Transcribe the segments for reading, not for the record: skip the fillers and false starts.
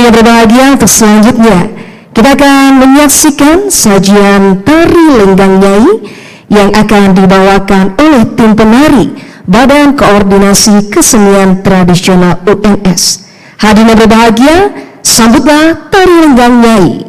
yang berbahagia, untuk selanjutnya kita akan menyaksikan sajian tari Lenggang Nyai yang akan dibawakan oleh tim penari Badan Koordinasi Kesenian Tradisional UNS. Hadirin yang berbahagia, sambutlah tari Lenggang Nyai.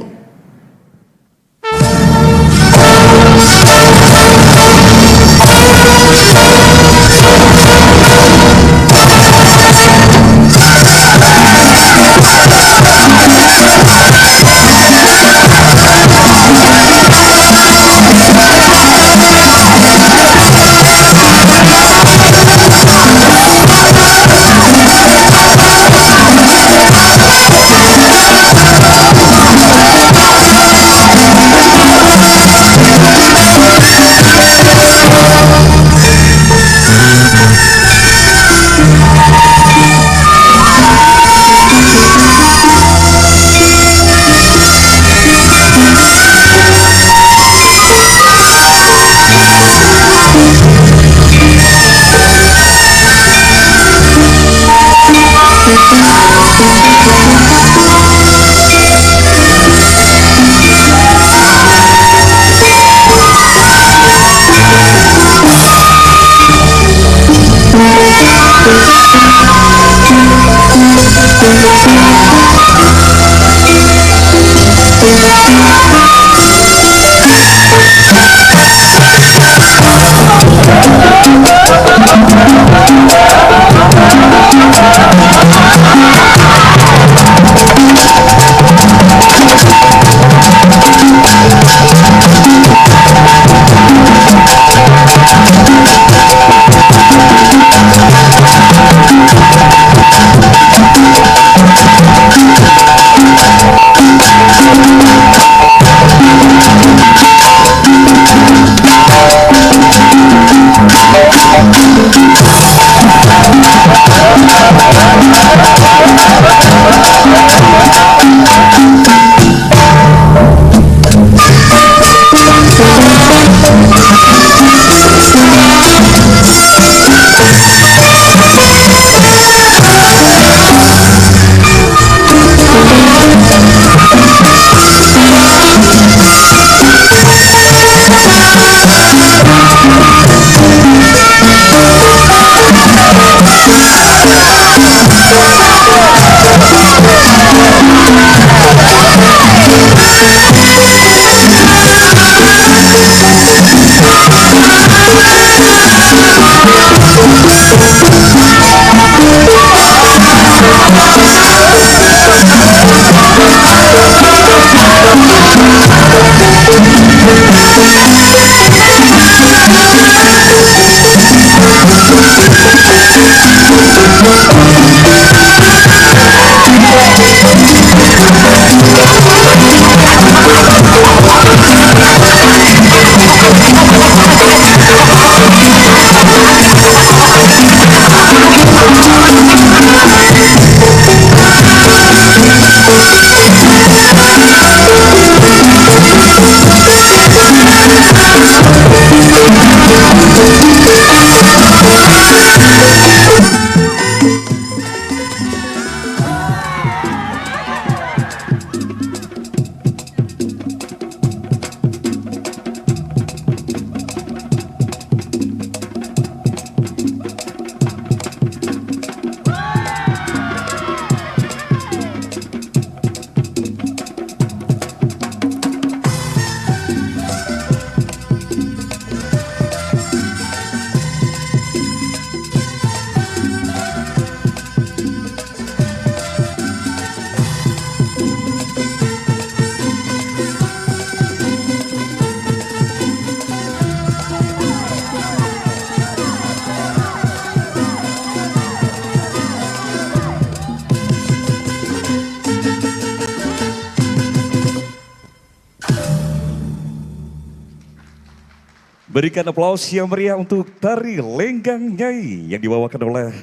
Berikan aplaus yang meriah untuk tari Lenggang Nyai yang dibawakan oleh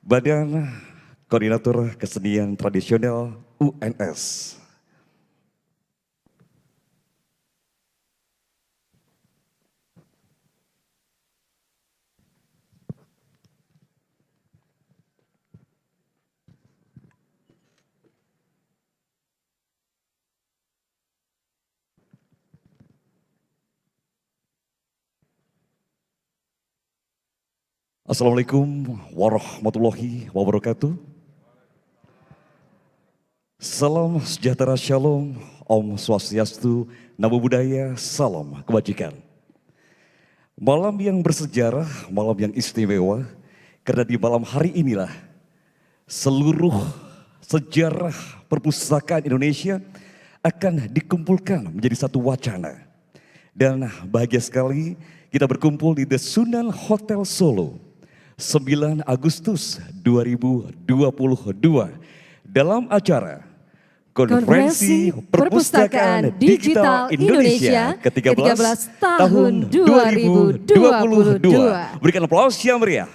Badan Koordinator Kesenian Tradisional UNS. Assalamualaikum warahmatullahi wabarakatuh. Salam sejahtera, shalom, Om Swastiastu, Namo Buddhaya, salam kebajikan. Malam yang bersejarah, malam yang istimewa, karena di malam hari inilah seluruh sejarah perpustakaan Indonesia akan dikumpulkan menjadi satu wacana. Dan bahagia sekali kita berkumpul di The Sunan Hotel Solo 9 Agustus 2022 dalam acara Konferensi Perpustakaan Digital Indonesia ke-13 tahun 2022. Berikan aplaus yang meriah.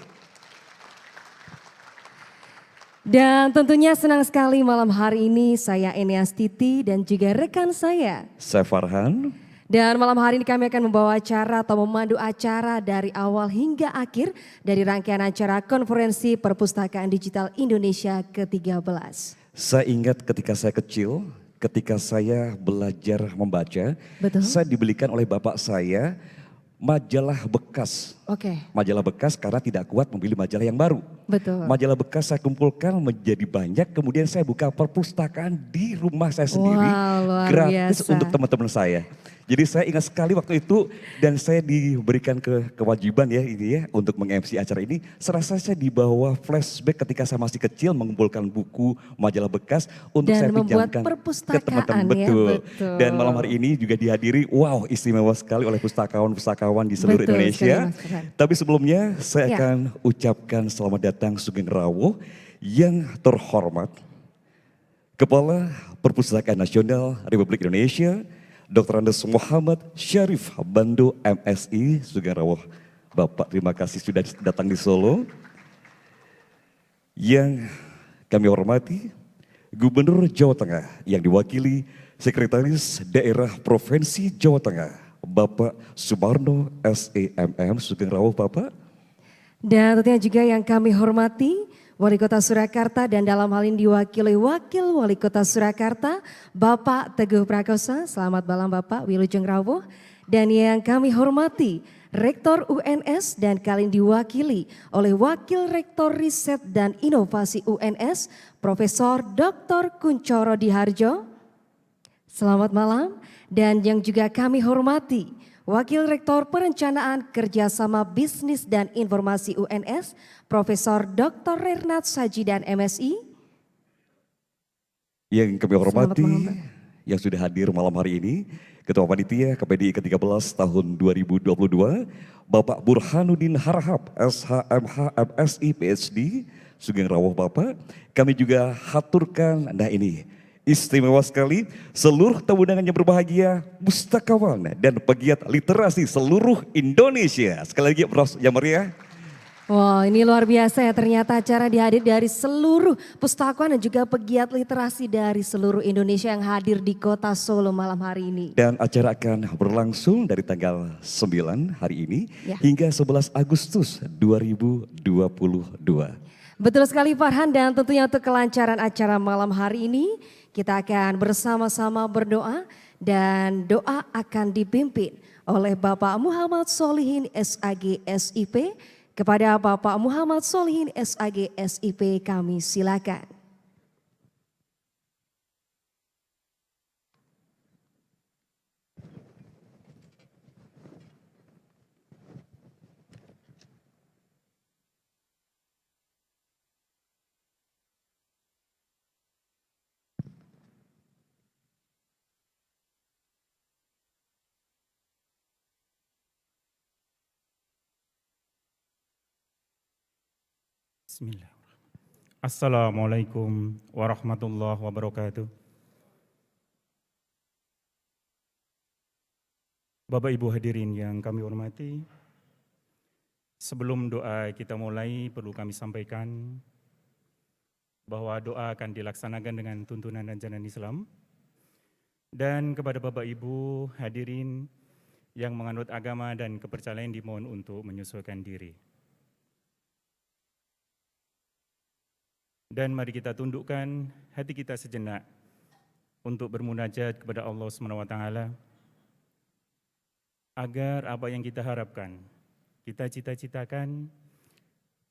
Dan tentunya senang sekali malam hari ini saya Eniastiti dan juga rekan saya Farhan. Dan malam hari ini kami akan membawa acara atau memandu acara dari awal hingga akhir dari rangkaian acara Konferensi Perpustakaan Digital Indonesia ke-13. Saya ingat ketika saya kecil, ketika saya belajar membaca, Betul. saya dibelikan oleh bapak saya majalah bekas. Oke. Majalah bekas karena tidak kuat membeli majalah yang baru. Betul. Majalah bekas saya kumpulkan menjadi banyak, kemudian saya buka perpustakaan di rumah saya sendiri, luar gratis biasa. untuk teman-teman saya. Jadi saya ingat sekali waktu itu dan saya diberikan kewajiban ya ini ya untuk meng-MC acara ini. Serasa saya dibawa flashback ketika saya masih kecil mengumpulkan buku majalah bekas untuk Dan saya membuat pinjamkan ke perpustakaan teman-teman. ya, Betul. betul. Dan malam hari ini juga dihadiri, wow, istimewa sekali oleh pustakawan-pustakawan di seluruh Betul Indonesia. sekali, Mas Farhan. Tapi sebelumnya saya Ya. akan ucapkan selamat datang Sugeng Rawuh yang terhormat Kepala Perpustakaan Nasional Republik Indonesia, Dr. Andes Muhammad Syarif Bando MSI. Sugeng Rawuh Bapak, terima kasih sudah datang di Solo. Yang kami hormati Gubernur Jawa Tengah yang diwakili Sekretaris Daerah Provinsi Jawa Tengah, Bapak Sumarno SEMM. Sugeng Rawuh Bapak. Dan tentunya juga yang kami hormati Wali Kota Surakarta dan dalam hal ini diwakili Wakil Wali Kota Surakarta Bapak Teguh Prakosa. Selamat malam Bapak Wilujeng Rawuh. Dan yang kami hormati Rektor UNS dan kali ini diwakili oleh Wakil Rektor Riset dan Inovasi UNS Profesor Dr. Kuncoro Diharjo. Selamat malam. Dan yang juga kami hormati Wakil Rektor Perencanaan Kerjasama Bisnis dan Informasi UNS, Profesor Dr. Renat Sajidan MSI. Yang kami hormati, yang sudah hadir malam hari ini, Ketua Panitia KPDI ke-13 tahun 2022, Bapak Burhanuddin Harahap, SHMH MSI PhD, Sugeng Rawuh Bapak. Kami juga haturkan, nah ini, istimewa sekali, seluruh tamu undangan yang berbahagia, pustakawan dan pegiat literasi seluruh Indonesia. Sekali lagi yang meriah. Wah, ini luar biasa ya, ternyata acara dihadir dari seluruh pustakawan dan juga pegiat literasi dari seluruh Indonesia yang hadir di kota Solo malam hari ini. Dan acara akan berlangsung dari tanggal 9 hari ini hingga 11 Agustus 2022. Betul sekali Farhan, dan tentunya untuk kelancaran acara malam hari ini kita akan bersama-sama berdoa dan doa akan dipimpin oleh Bapak Muhammad Solihin SAG SIP. Kepada Bapak Muhammad Solihin SAG SIP kami silakan. Bismillahirrahmanirrahim. Assalamualaikum warahmatullahi wabarakatuh. Bapak Ibu hadirin yang kami hormati, sebelum doa kita mulai perlu kami sampaikan bahwa doa akan dilaksanakan dengan tuntunan dan ajaran Islam. Dan kepada Bapak Ibu hadirin yang menganut agama dan kepercayaan dimohon untuk menyesuaikan diri. Dan mari kita tundukkan hati kita sejenak untuk bermunajat kepada Allah SWT agar apa yang kita harapkan, kita cita-citakan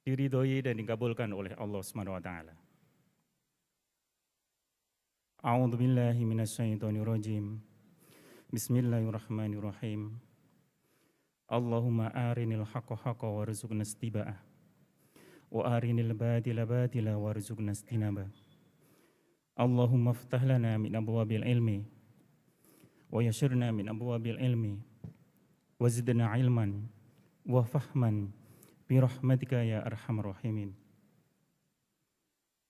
diridhoi dan dikabulkan oleh Allah Subhanahu wa taala. A'udzu billahi minasyaitonir rajim. Bismillahirrahmanirrahim. Allahumma arinil haqqa haqqa warzuqna ittiba'ah wa arinil batila batila warzuqna ijtinabah. Allahumma iftah lana min abwabil ilmi wa yassirna min abwabil ilmi wa zidna ilman wa fahman bi rahmatika ya arhamar rahimin.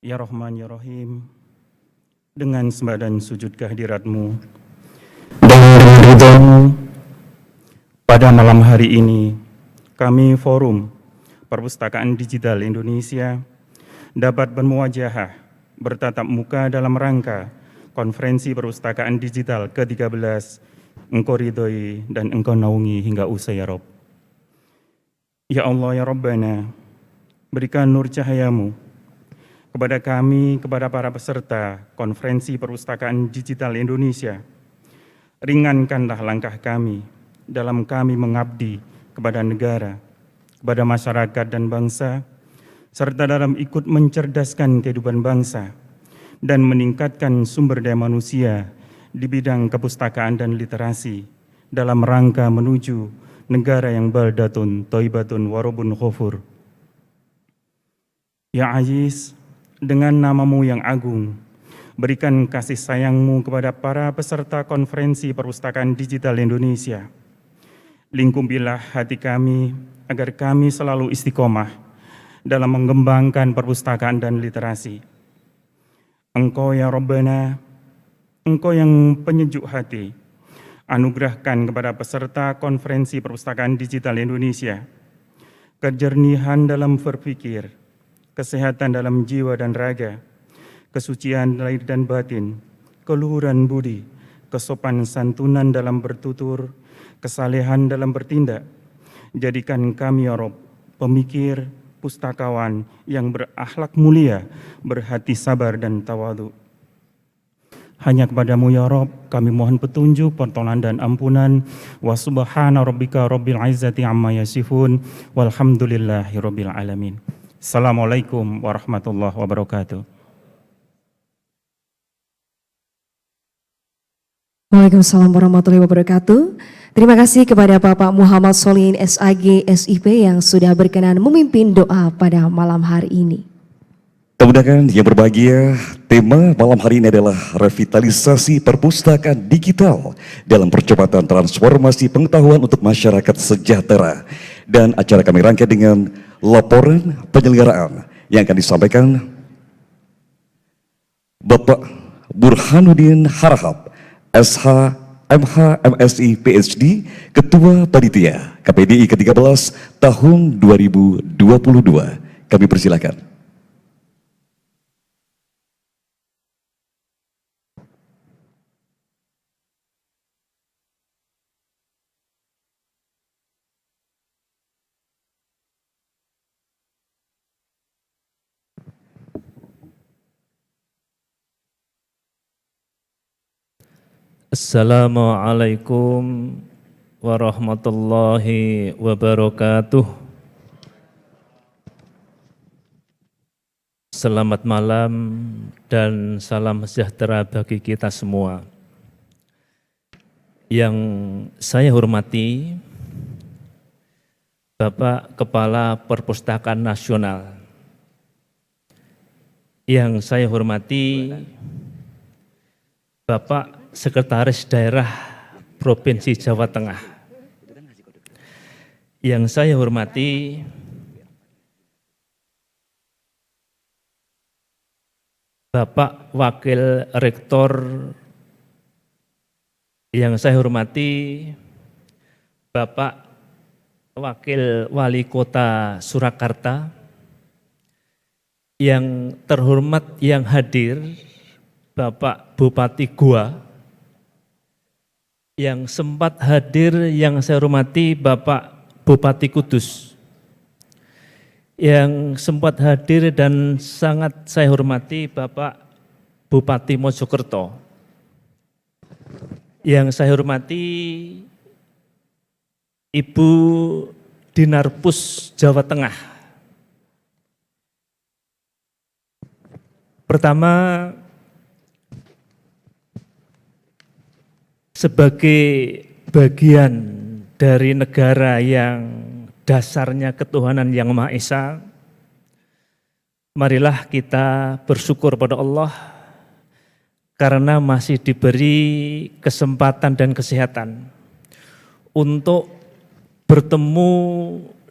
Ya Rahman ya Rahim, dengan sembah dan sujud kehadirat-Mu dan dengan ridha-Mu, pada malam hari ini kami Forum Perpustakaan Digital Indonesia dapat bermuwajahah bertatap muka dalam rangka Konferensi Perpustakaan Digital ke-13. Engkau ridhoi dan Engkau naungi hingga usai ya Rabb. Ya Allah ya Rabbana, berikan nur cahaya-Mu kepada kami, kepada para peserta Konferensi Perpustakaan Digital Indonesia. Ringankanlah langkah kami dalam kami mengabdi kepada negara, kepada masyarakat dan bangsa, serta dalam ikut mencerdaskan kehidupan bangsa dan meningkatkan sumber daya manusia di bidang kepustakaan dan literasi dalam rangka menuju negara yang baldatun, thayyibatun, warabun ghafur. Ya Aziz, dengan nama-Mu yang agung, berikan kasih sayang-Mu kepada para peserta Konferensi Perpustakaan Digital Indonesia. Lingkupilah hati kami agar kami selalu istiqomah dalam mengembangkan perpustakaan dan literasi. Engkau ya Rabbana, Engkau yang penyejuk hati, anugerahkan kepada peserta Konferensi Perpustakaan Digital Indonesia kejernihan dalam berpikir, kesehatan dalam jiwa dan raga, kesucian lahir dan batin, keluhuran budi, kesopan santunan dalam bertutur, kesalehan dalam bertindak. Jadikan kami ya Rabb pemikir, pustakawan yang berakhlak mulia, berhati sabar dan tawadhu. Hanya kepadamu ya Rabb kami mohon petunjuk, pertolongan dan ampunan. Wa subhana rabbika rabbil izzati amma yasifun walhamdulillahi rabbil alamin. Assalamualaikum warahmatullahi wabarakatuh. Waalaikumsalam warahmatullahi wabarakatuh. Terima kasih kepada Bapak Muhammad Solihin SAG SIP yang sudah berkenan memimpin doa pada malam hari ini. Teman-teman yang berbahagia, tema malam hari ini adalah revitalisasi perpustakaan digital dalam percepatan transformasi pengetahuan untuk masyarakat sejahtera. Dan acara kami rangkai dengan laporan penyelenggaraan yang akan disampaikan Bapak Burhanuddin Harahap, SH, MH, MSI, PhD, Ketua Panitia KPDI ke-13 tahun 2022. Kami persilakan. Assalamualaikum warahmatullahi wabarakatuh. Selamat malam dan salam sejahtera bagi kita semua. Yang saya hormati Bapak Kepala Perpustakaan Nasional. Yang saya hormati Bapak Sekretaris Daerah Provinsi Jawa Tengah. Yang saya hormati Bapak Wakil Rektor. Yang saya hormati Bapak Wakil Wali Kota Surakarta. Yang terhormat yang hadir Bapak Bupati Goa. Yang sempat hadir yang saya hormati Bapak Bupati Kudus. Yang sempat hadir dan sangat saya hormati Bapak Bupati Mojokerto. Yang saya hormati Ibu Dinarpus Jawa Tengah. Pertama, sebagai bagian dari negara yang dasarnya ketuhanan yang Maha Esa, marilah kita bersyukur pada Allah karena masih diberi kesempatan dan kesehatan untuk bertemu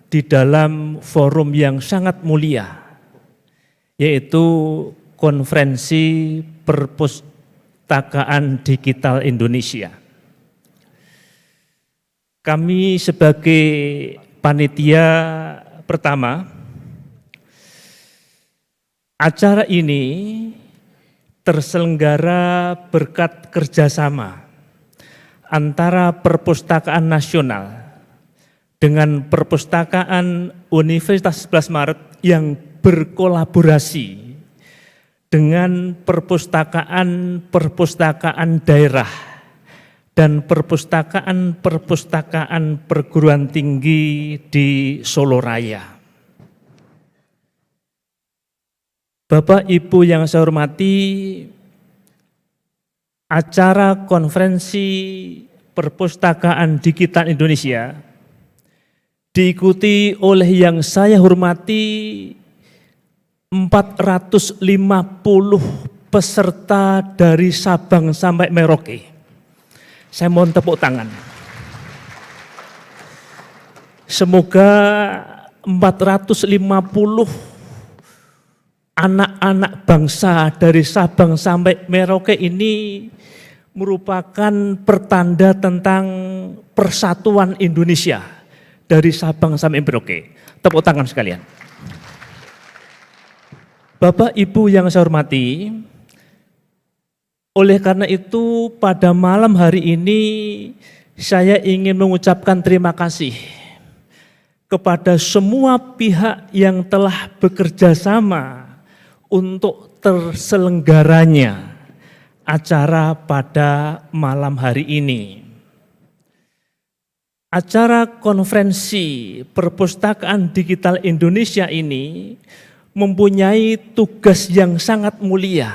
di dalam forum yang sangat mulia, yaitu Konferensi Perpustakaan Digital Indonesia. Kami sebagai panitia pertama, acara ini terselenggara berkat kerjasama antara Perpustakaan Nasional dengan Perpustakaan Universitas 11 Maret yang berkolaborasi dengan perpustakaan daerah dan perpustakaan perguruan tinggi di Solo Raya. Bapak Ibu yang saya hormati, acara Konferensi Perpustakaan Digital Indonesia diikuti oleh yang saya hormati 450 peserta dari Sabang sampai Merauke. Saya mohon tepuk tangan. Semoga 450 anak-anak bangsa dari Sabang sampai Merauke ini merupakan pertanda tentang persatuan Indonesia dari Sabang sampai Merauke. Tepuk tangan sekalian. Bapak Ibu yang saya hormati, oleh karena itu pada malam hari ini saya ingin mengucapkan terima kasih kepada semua pihak yang telah bekerja sama untuk terselenggaranya acara pada malam hari ini. Acara Konferensi Perpustakaan Digital Indonesia ini mempunyai tugas yang sangat mulia,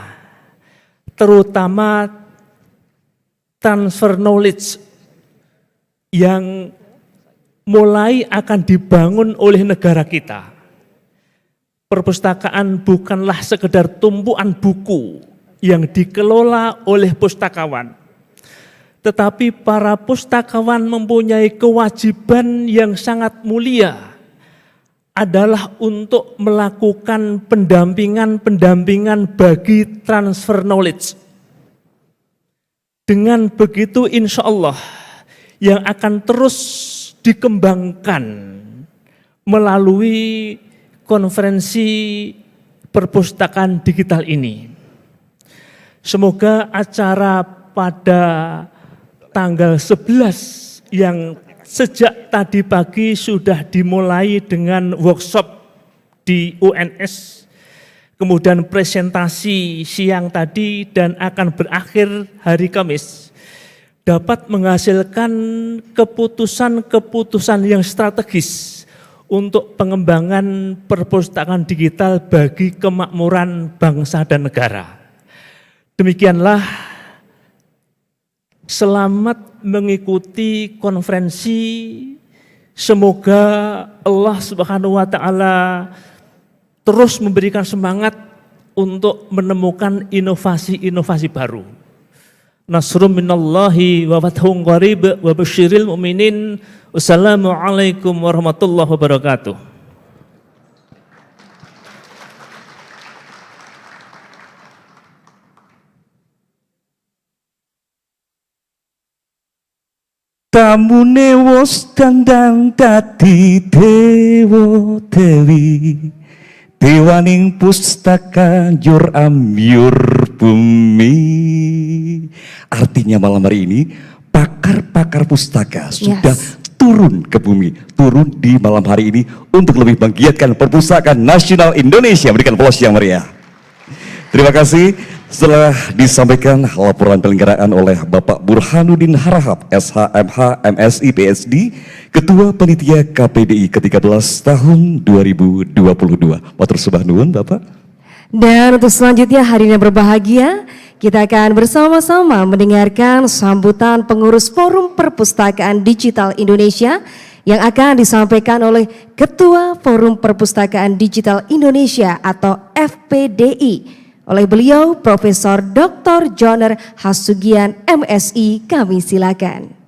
terutama transfer knowledge yang mulai akan dibangun oleh negara kita. Perpustakaan bukanlah sekedar tumpuan buku yang dikelola oleh pustakawan, tetapi para pustakawan mempunyai kewajiban yang sangat mulia, adalah untuk melakukan pendampingan bagi transfer knowledge. Dengan begitu insya Allah yang akan terus dikembangkan melalui konferensi perpustakaan digital ini. Semoga acara pada tanggal 11 yang sejak tadi pagi sudah dimulai dengan workshop di UNS, kemudian presentasi siang tadi dan akan berakhir hari Kamis, dapat menghasilkan keputusan-keputusan yang strategis untuk pengembangan perpustakaan digital bagi kemakmuran bangsa dan negara. Demikianlah. Selamat mengikuti konferensi. Semoga Allah Subhanahu wa taala terus memberikan semangat untuk menemukan inovasi-inovasi baru. Nasrum minallahi wa fathun qarib wa basyiril mu'minin. Wassalamualaikum warahmatullahi wabarakatuh. Tamune wos dandang dadi dewa dewi, dewaning pustaka njur ambyur bumi. Artinya malam hari ini pakar-pakar pustaka sudah turun ke bumi, turun di malam hari ini untuk lebih menggiatkan perpustakaan nasional Indonesia. Berikan aplaus yang meriah. Terima kasih. Setelah disampaikan laporan penyelenggaraan oleh Bapak Burhanuddin Harahap, SHMH MSI PhD, Ketua Panitia KPDI ke-13 tahun 2022. Matur sembah nuwun Bapak. Dan untuk selanjutnya hadirin yang berbahagia, kita akan bersama-sama mendengarkan sambutan pengurus Forum Perpustakaan Digital Indonesia yang akan disampaikan oleh Ketua Forum Perpustakaan Digital Indonesia atau FPDI. Oleh beliau Profesor Dr. Joner Hasugian MSI, kami silakan.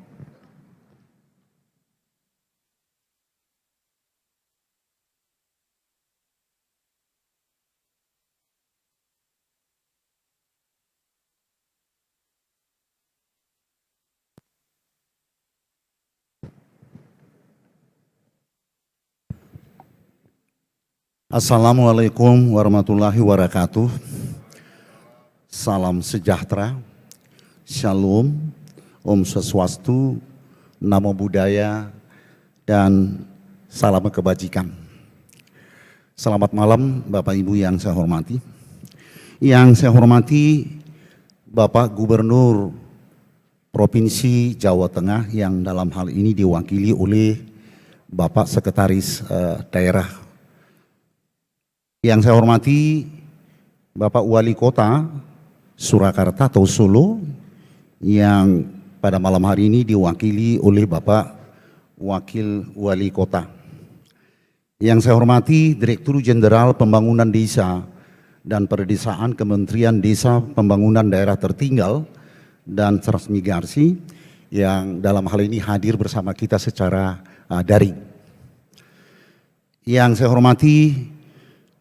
Assalamualaikum warahmatullahi wabarakatuh. Salam sejahtera, Shalom, Om Swastiastu, Namo Buddhaya, dan salam kebajikan. Selamat malam Bapak Ibu yang saya hormati. Yang saya hormati Bapak Gubernur Provinsi Jawa Tengah yang dalam hal ini diwakili oleh Bapak Sekretaris Daerah. Yang saya hormati Bapak Wali Kota Surakarta atau Solo yang pada malam hari ini diwakili oleh Bapak Wakil Wali Kota. Yang saya hormati Direktur Jenderal Pembangunan Desa dan Perdesaan Kementerian Desa Pembangunan Daerah Tertinggal dan Transmigrasi yang dalam hal ini hadir bersama kita secara daring. Yang saya hormati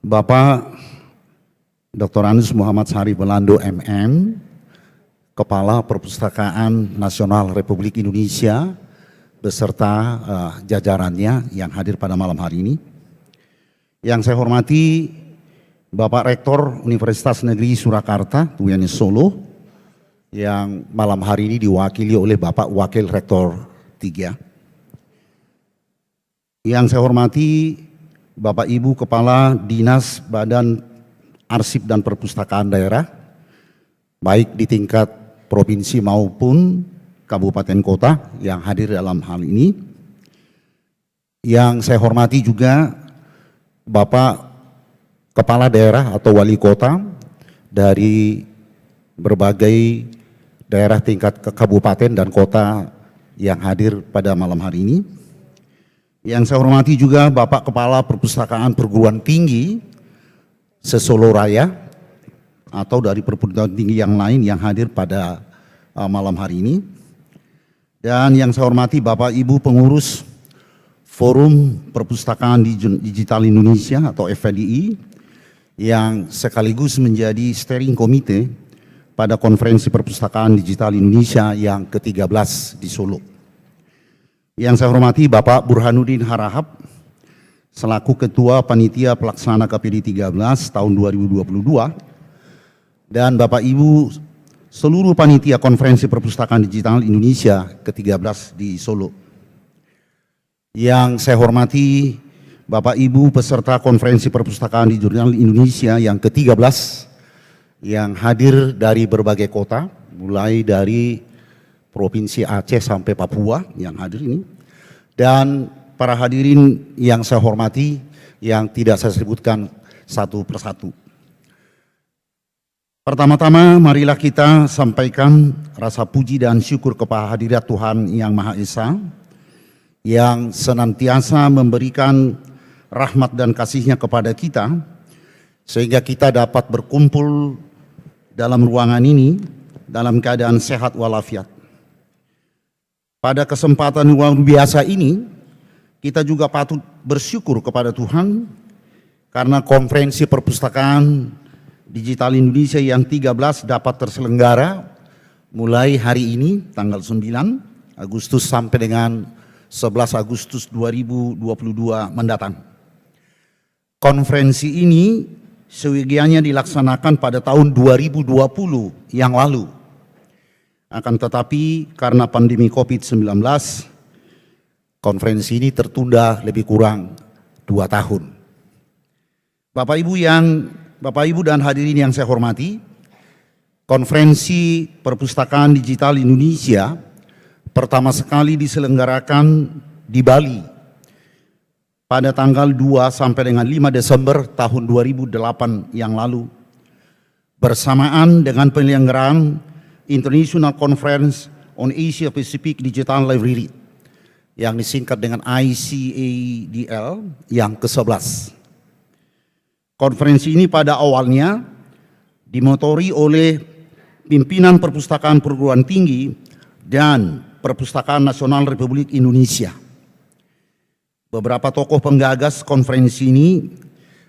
Bapak Dr. Anus Muhammad Syarif Belando MM, Kepala Perpustakaan Nasional Republik Indonesia beserta jajarannya yang hadir pada malam hari ini. Yang saya hormati Bapak Rektor Universitas Negeri Surakarta, UNS Solo, yang malam hari ini diwakili oleh Bapak Wakil Rektor 3. Yang saya hormati Bapak Ibu Kepala Dinas Badan Arsip dan Perpustakaan Daerah, baik di tingkat provinsi maupun kabupaten kota yang hadir dalam hal ini. Yang saya hormati juga Bapak Kepala Daerah atau Wali Kota dari berbagai daerah tingkat kabupaten dan kota yang hadir pada malam hari ini. Yang saya hormati juga Bapak Kepala Perpustakaan Perguruan Tinggi se-Solo Raya atau dari perguruan tinggi yang lain yang hadir pada malam hari ini. Dan yang saya hormati Bapak Ibu pengurus Forum Perpustakaan Digital Indonesia atau FPDI yang sekaligus menjadi steering komite pada Konferensi Perpustakaan Digital Indonesia yang ke-13 di Solo. Yang saya hormati Bapak Burhanuddin Harahap selaku Ketua Panitia Pelaksana KPD 13 tahun 2022 dan Bapak Ibu seluruh panitia Konferensi Perpustakaan Digital Indonesia ke-13 di Solo. Yang saya hormati Bapak Ibu peserta Konferensi Perpustakaan Digital Indonesia yang ke-13 yang hadir dari berbagai kota, mulai dari Provinsi Aceh sampai Papua yang hadir ini, dan para hadirin yang saya hormati yang tidak saya sebutkan satu persatu. Pertama-tama marilah kita sampaikan rasa puji dan syukur kepada hadirat Tuhan Yang Maha Esa yang senantiasa memberikan rahmat dan kasih-Nya kepada kita sehingga kita dapat berkumpul dalam ruangan ini dalam keadaan sehat walafiat. Pada kesempatan luar biasa ini, kita juga patut bersyukur kepada Tuhan karena Konferensi Perpustakaan Digital Indonesia yang 13 dapat terselenggara mulai hari ini tanggal 9 Agustus sampai dengan 11 Agustus 2022 mendatang. Konferensi ini seyogianya dilaksanakan pada tahun 2020 yang lalu. Akan tetapi karena pandemi COVID-19, konferensi ini tertunda lebih kurang 2 tahun. Bapak Ibu dan hadirin yang saya hormati, Konferensi Perpustakaan Digital Indonesia pertama sekali diselenggarakan di Bali pada tanggal 2 sampai dengan 5 Desember tahun 2008 yang lalu, bersamaan dengan penyelenggaraan International Conference on Asia Pacific Digital Library yang disingkat dengan ICADL yang ke-11. Konferensi ini pada awalnya dimotori oleh pimpinan Perpustakaan Perguruan Tinggi dan Perpustakaan Nasional Republik Indonesia. Beberapa tokoh penggagas konferensi ini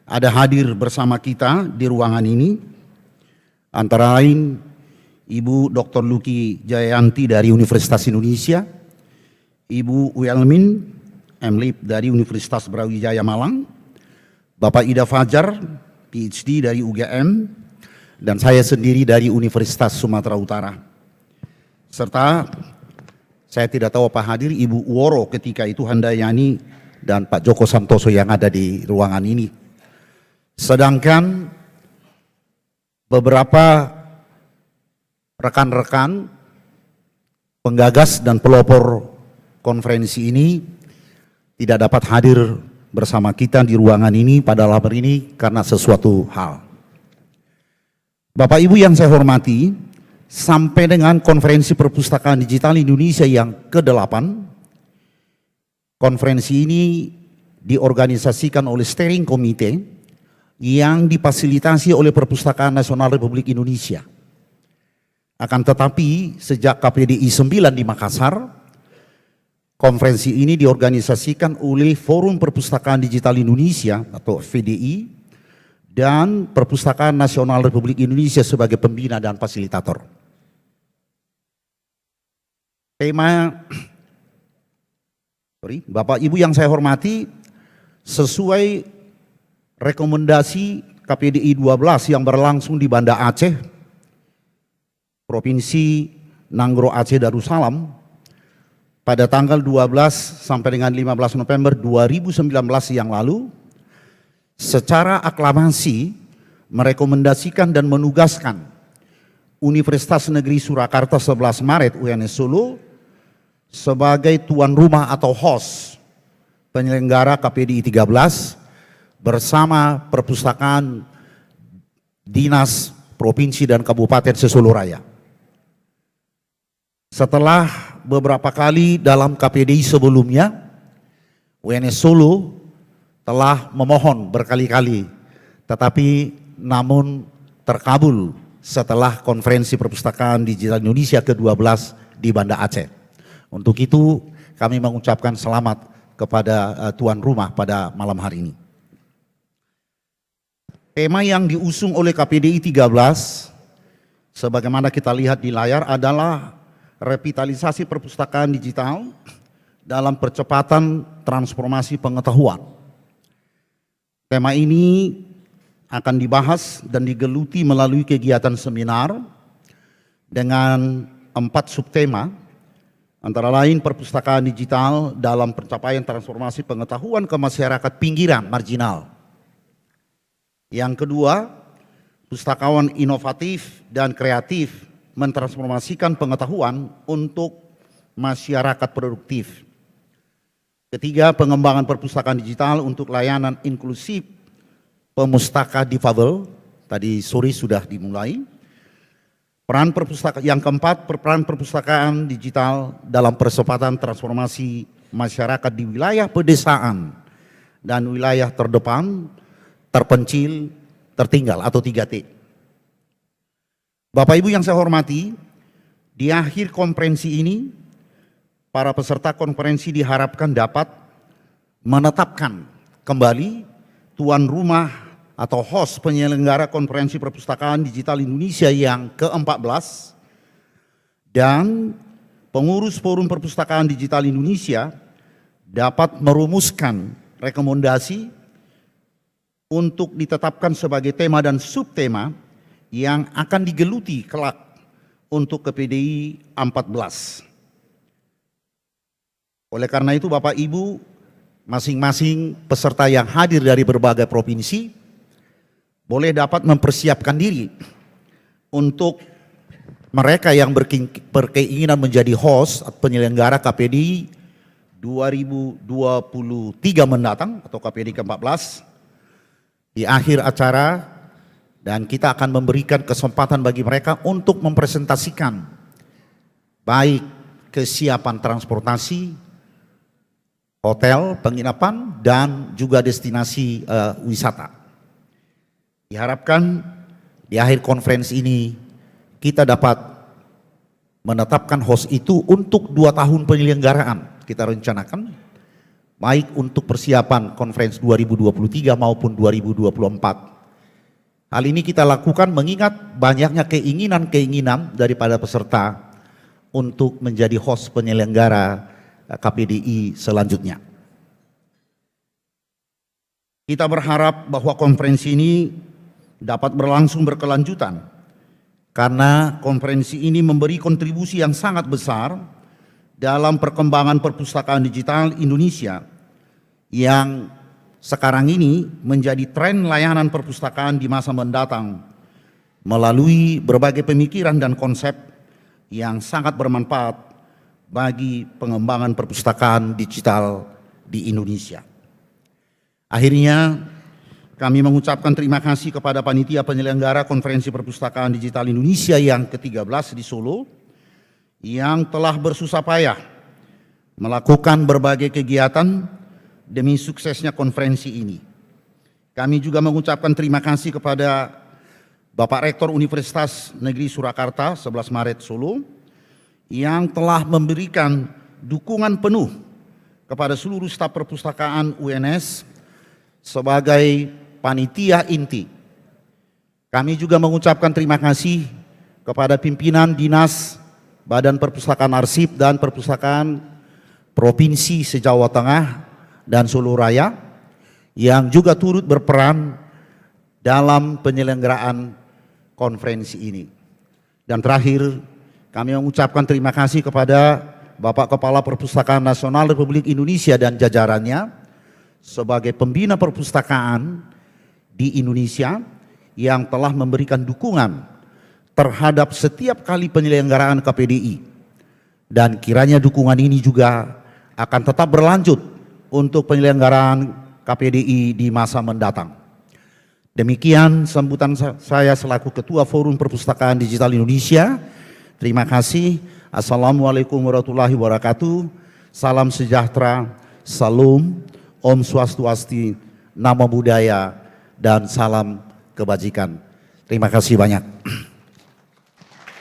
ada hadir bersama kita di ruangan ini, antara lain Ibu Dr. Luki Jayanti dari Universitas Indonesia, Ibu Welmin MLib dari Universitas Brawijaya Malang, Bapak Ida Fajar, PhD dari UGM, dan saya sendiri dari Universitas Sumatera Utara. Serta saya tidak tahu apa hadir Ibu Woro ketika itu Handayani dan Pak Joko Santoso yang ada di ruangan ini. Sedangkan beberapa rekan-rekan penggagas dan pelopor konferensi ini tidak dapat hadir bersama kita di ruangan ini pada malam ini karena sesuatu hal. Bapak Ibu yang saya hormati, sampai dengan konferensi perpustakaan digital Indonesia yang ke-8, konferensi ini diorganisasikan oleh steering committee yang difasilitasi oleh Perpustakaan Nasional Republik Indonesia. Akan tetapi sejak KPDI 9 di Makassar, konferensi ini diorganisasikan oleh Forum Perpustakaan Digital Indonesia atau VDI dan Perpustakaan Nasional Republik Indonesia sebagai pembina dan fasilitator. Bapak Ibu yang saya hormati, sesuai rekomendasi KPDI 12 yang berlangsung di Banda Aceh, Provinsi Nanggro Aceh Darussalam, pada tanggal 12 sampai dengan 15 November 2019 yang lalu, secara aklamasi merekomendasikan dan menugaskan Universitas Negeri Surakarta 11 Maret UNS Solo sebagai tuan rumah atau host penyelenggara KPDI 13 bersama Perpustakaan Dinas Provinsi dan Kabupaten Solo Raya. Setelah beberapa kali dalam KPDI sebelumnya, UNS Solo telah memohon berkali-kali, tetapi namun terkabul setelah konferensi perpustakaan digital Indonesia ke-12 di Banda Aceh. Untuk itu kami mengucapkan selamat kepada tuan rumah pada malam hari ini. Tema yang diusung oleh KPDI 13, sebagaimana kita lihat di layar, adalah revitalisasi perpustakaan digital dalam percepatan transformasi pengetahuan. Tema ini akan dibahas dan digeluti melalui kegiatan seminar dengan 4 subtema, antara lain perpustakaan digital dalam pencapaian transformasi pengetahuan ke masyarakat pinggiran marginal. Yang kedua, pustakawan inovatif dan kreatif mentransformasikan pengetahuan untuk masyarakat produktif. Ketiga, pengembangan perpustakaan digital untuk layanan inklusif pemustaka difabel, tadi sore sudah dimulai. Peran perpustakaan yang keempat, peran perpustakaan digital dalam percepatan transformasi masyarakat di wilayah pedesaan dan wilayah terdepan, terpencil, tertinggal atau 3T. Bapak Ibu yang saya hormati, di akhir konferensi ini, para peserta konferensi diharapkan dapat menetapkan kembali tuan rumah atau host penyelenggara konferensi perpustakaan digital Indonesia yang ke-14 dan pengurus Forum Perpustakaan Digital Indonesia dapat merumuskan rekomendasi untuk ditetapkan sebagai tema dan subtema yang akan digeluti kelak untuk KPDI 14. Oleh karena itu Bapak Ibu, masing-masing peserta yang hadir dari berbagai provinsi boleh dapat mempersiapkan diri untuk mereka yang berkeinginan menjadi host penyelenggara KPDI 2023 mendatang atau KPD ke-14 di akhir acara, dan kita akan memberikan kesempatan bagi mereka untuk mempresentasikan baik kesiapan transportasi, hotel, penginapan, dan juga destinasi wisata. Diharapkan di akhir konferensi ini kita dapat menetapkan host itu untuk 2 tahun penyelenggaraan. Kita rencanakan baik untuk persiapan konferensi 2023 maupun 2024. Hal ini kita lakukan mengingat banyaknya keinginan-keinginan daripada peserta untuk menjadi host penyelenggara KPDI selanjutnya. Kita berharap bahwa konferensi ini dapat berlangsung berkelanjutan, karena konferensi ini memberi kontribusi yang sangat besar dalam perkembangan perpustakaan digital Indonesia yang sekarang ini menjadi tren layanan perpustakaan di masa mendatang melalui berbagai pemikiran dan konsep yang sangat bermanfaat bagi pengembangan perpustakaan digital di Indonesia. Akhirnya kami mengucapkan terima kasih kepada panitia penyelenggara Konferensi Perpustakaan Digital Indonesia yang ke-13 di Solo yang telah bersusah payah melakukan berbagai kegiatan demi suksesnya konferensi ini. Kami juga mengucapkan terima kasih kepada Bapak Rektor Universitas Negeri Surakarta 11 Maret Solo yang telah memberikan dukungan penuh kepada seluruh staf perpustakaan UNS sebagai panitia inti. Kami juga mengucapkan terima kasih kepada pimpinan Dinas Badan Perpustakaan Arsip dan Perpustakaan Provinsi se-Jawa Tengah dan Solo Raya yang juga turut berperan dalam penyelenggaraan konferensi ini. Dan terakhir, kami mengucapkan terima kasih kepada Bapak Kepala Perpustakaan Nasional Republik Indonesia dan jajarannya sebagai pembina perpustakaan di Indonesia yang telah memberikan dukungan terhadap setiap kali penyelenggaraan KPDI, dan kiranya dukungan ini juga akan tetap berlanjut untuk penyelenggaraan KPDI di masa mendatang. Demikian sambutan saya selaku Ketua Forum Perpustakaan Digital Indonesia. Terima kasih. Assalamualaikum warahmatullahi wabarakatuh. Salam sejahtera, salam, Om Swastiastu, Namo Buddhaya, dan salam kebajikan. Terima kasih banyak.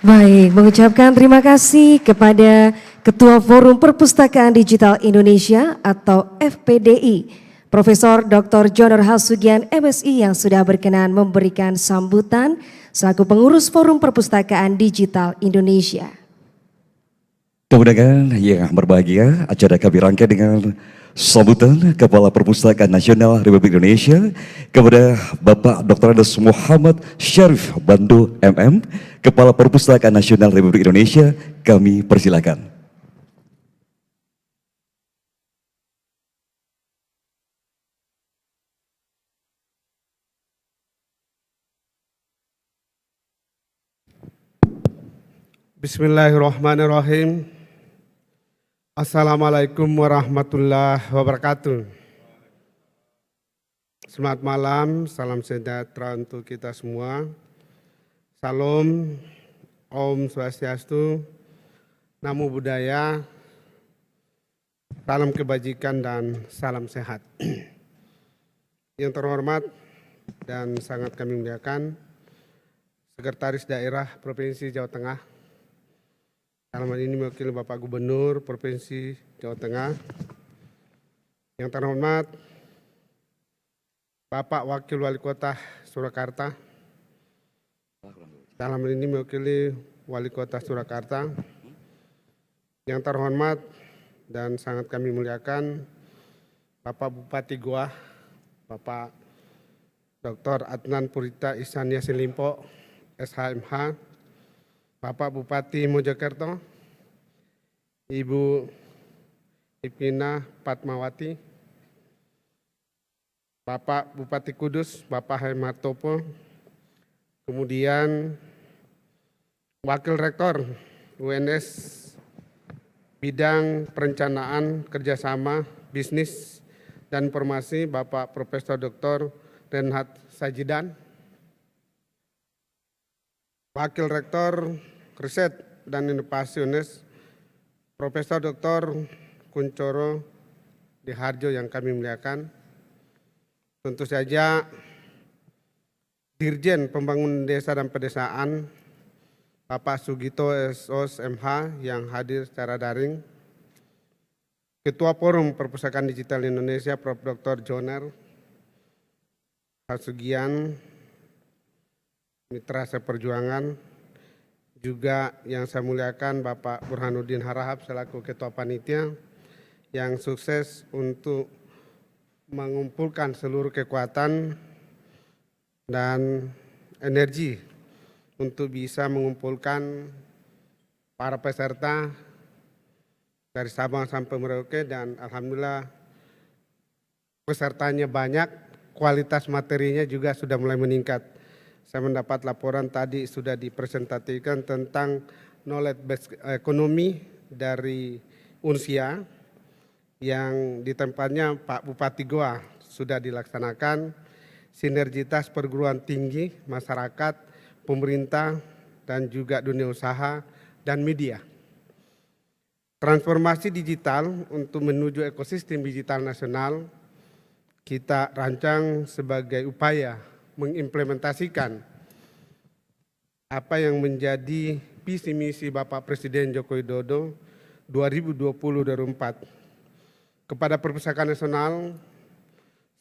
Baik, mengucapkan terima kasih kepada Ketua Forum Perpustakaan Digital Indonesia atau FPDI, Profesor Dr. Joner Hasugian MSI yang sudah berkenan memberikan sambutan selaku pengurus Forum Perpustakaan Digital Indonesia. Kemudian yang berbahagia, acara kami rangkai dengan sambutan Kepala Perpustakaan Nasional Republik Indonesia kepada Bapak Dr. Andes Muhammad Syarif Bando MM, Kepala Perpustakaan Nasional Republik Indonesia. Kami persilakan. Bismillahirrahmanirrahim. Assalamualaikum warahmatullahi wabarakatuh. Selamat malam, salam sejahtera untuk kita semua. Salam, Om Swastiastu, Namo Buddhaya, salam kebajikan dan salam sehat. Yang terhormat dan sangat kami muliakan Sekretaris Daerah Provinsi Jawa Tengah, dalam hal ini mewakili Bapak Gubernur Provinsi Jawa Tengah. Yang terhormat Bapak Wakil Wali Kota Surakarta, dalam hal ini mewakili Wali Kota Surakarta. Yang terhormat dan sangat kami muliakan Bapak Bupati Goa, Bapak Dr. Adnan Purita Ihsan Yassin Limpo, SHMH, Bapak Bupati Mojokerto, Ibu Ipina Patmawati, Bapak Bupati Kudus, Bapak Hemartopo, kemudian Wakil Rektor UNS Bidang Perencanaan Kerjasama Bisnis dan Informasi Bapak Profesor Dr. Renhat Sajidan. Wakil Rektor Riset dan Inovasi UNES Profesor Dr. Kuncoro Diharjo yang kami muliakan. Tentu saja Dirjen Pembangunan Desa dan Pedesaan Bapak Sugito SOS MH yang hadir secara daring, Ketua Forum Perpustakaan Digital Indonesia Prof. Dr. Joner Hasugian, Mitra Seperjuangan, juga yang saya muliakan Bapak Burhanuddin Harahap selaku Ketua Panitia yang sukses untuk mengumpulkan seluruh kekuatan dan energi untuk bisa mengumpulkan para peserta dari Sabang sampai Merauke, dan alhamdulillah pesertanya banyak, kualitas materinya juga sudah mulai meningkat. Saya mendapat laporan tadi sudah dipresentasikan tentang knowledge based economy dari Unsia yang di tempatnya Pak Bupati Goa sudah dilaksanakan, sinergitas perguruan tinggi, masyarakat, pemerintah, dan juga dunia usaha dan media. Transformasi digital untuk menuju ekosistem digital nasional kita rancang sebagai upaya mengimplementasikan apa yang menjadi visi misi Bapak Presiden Joko Widodo 2020-2024 kepada Perpustakaan Nasional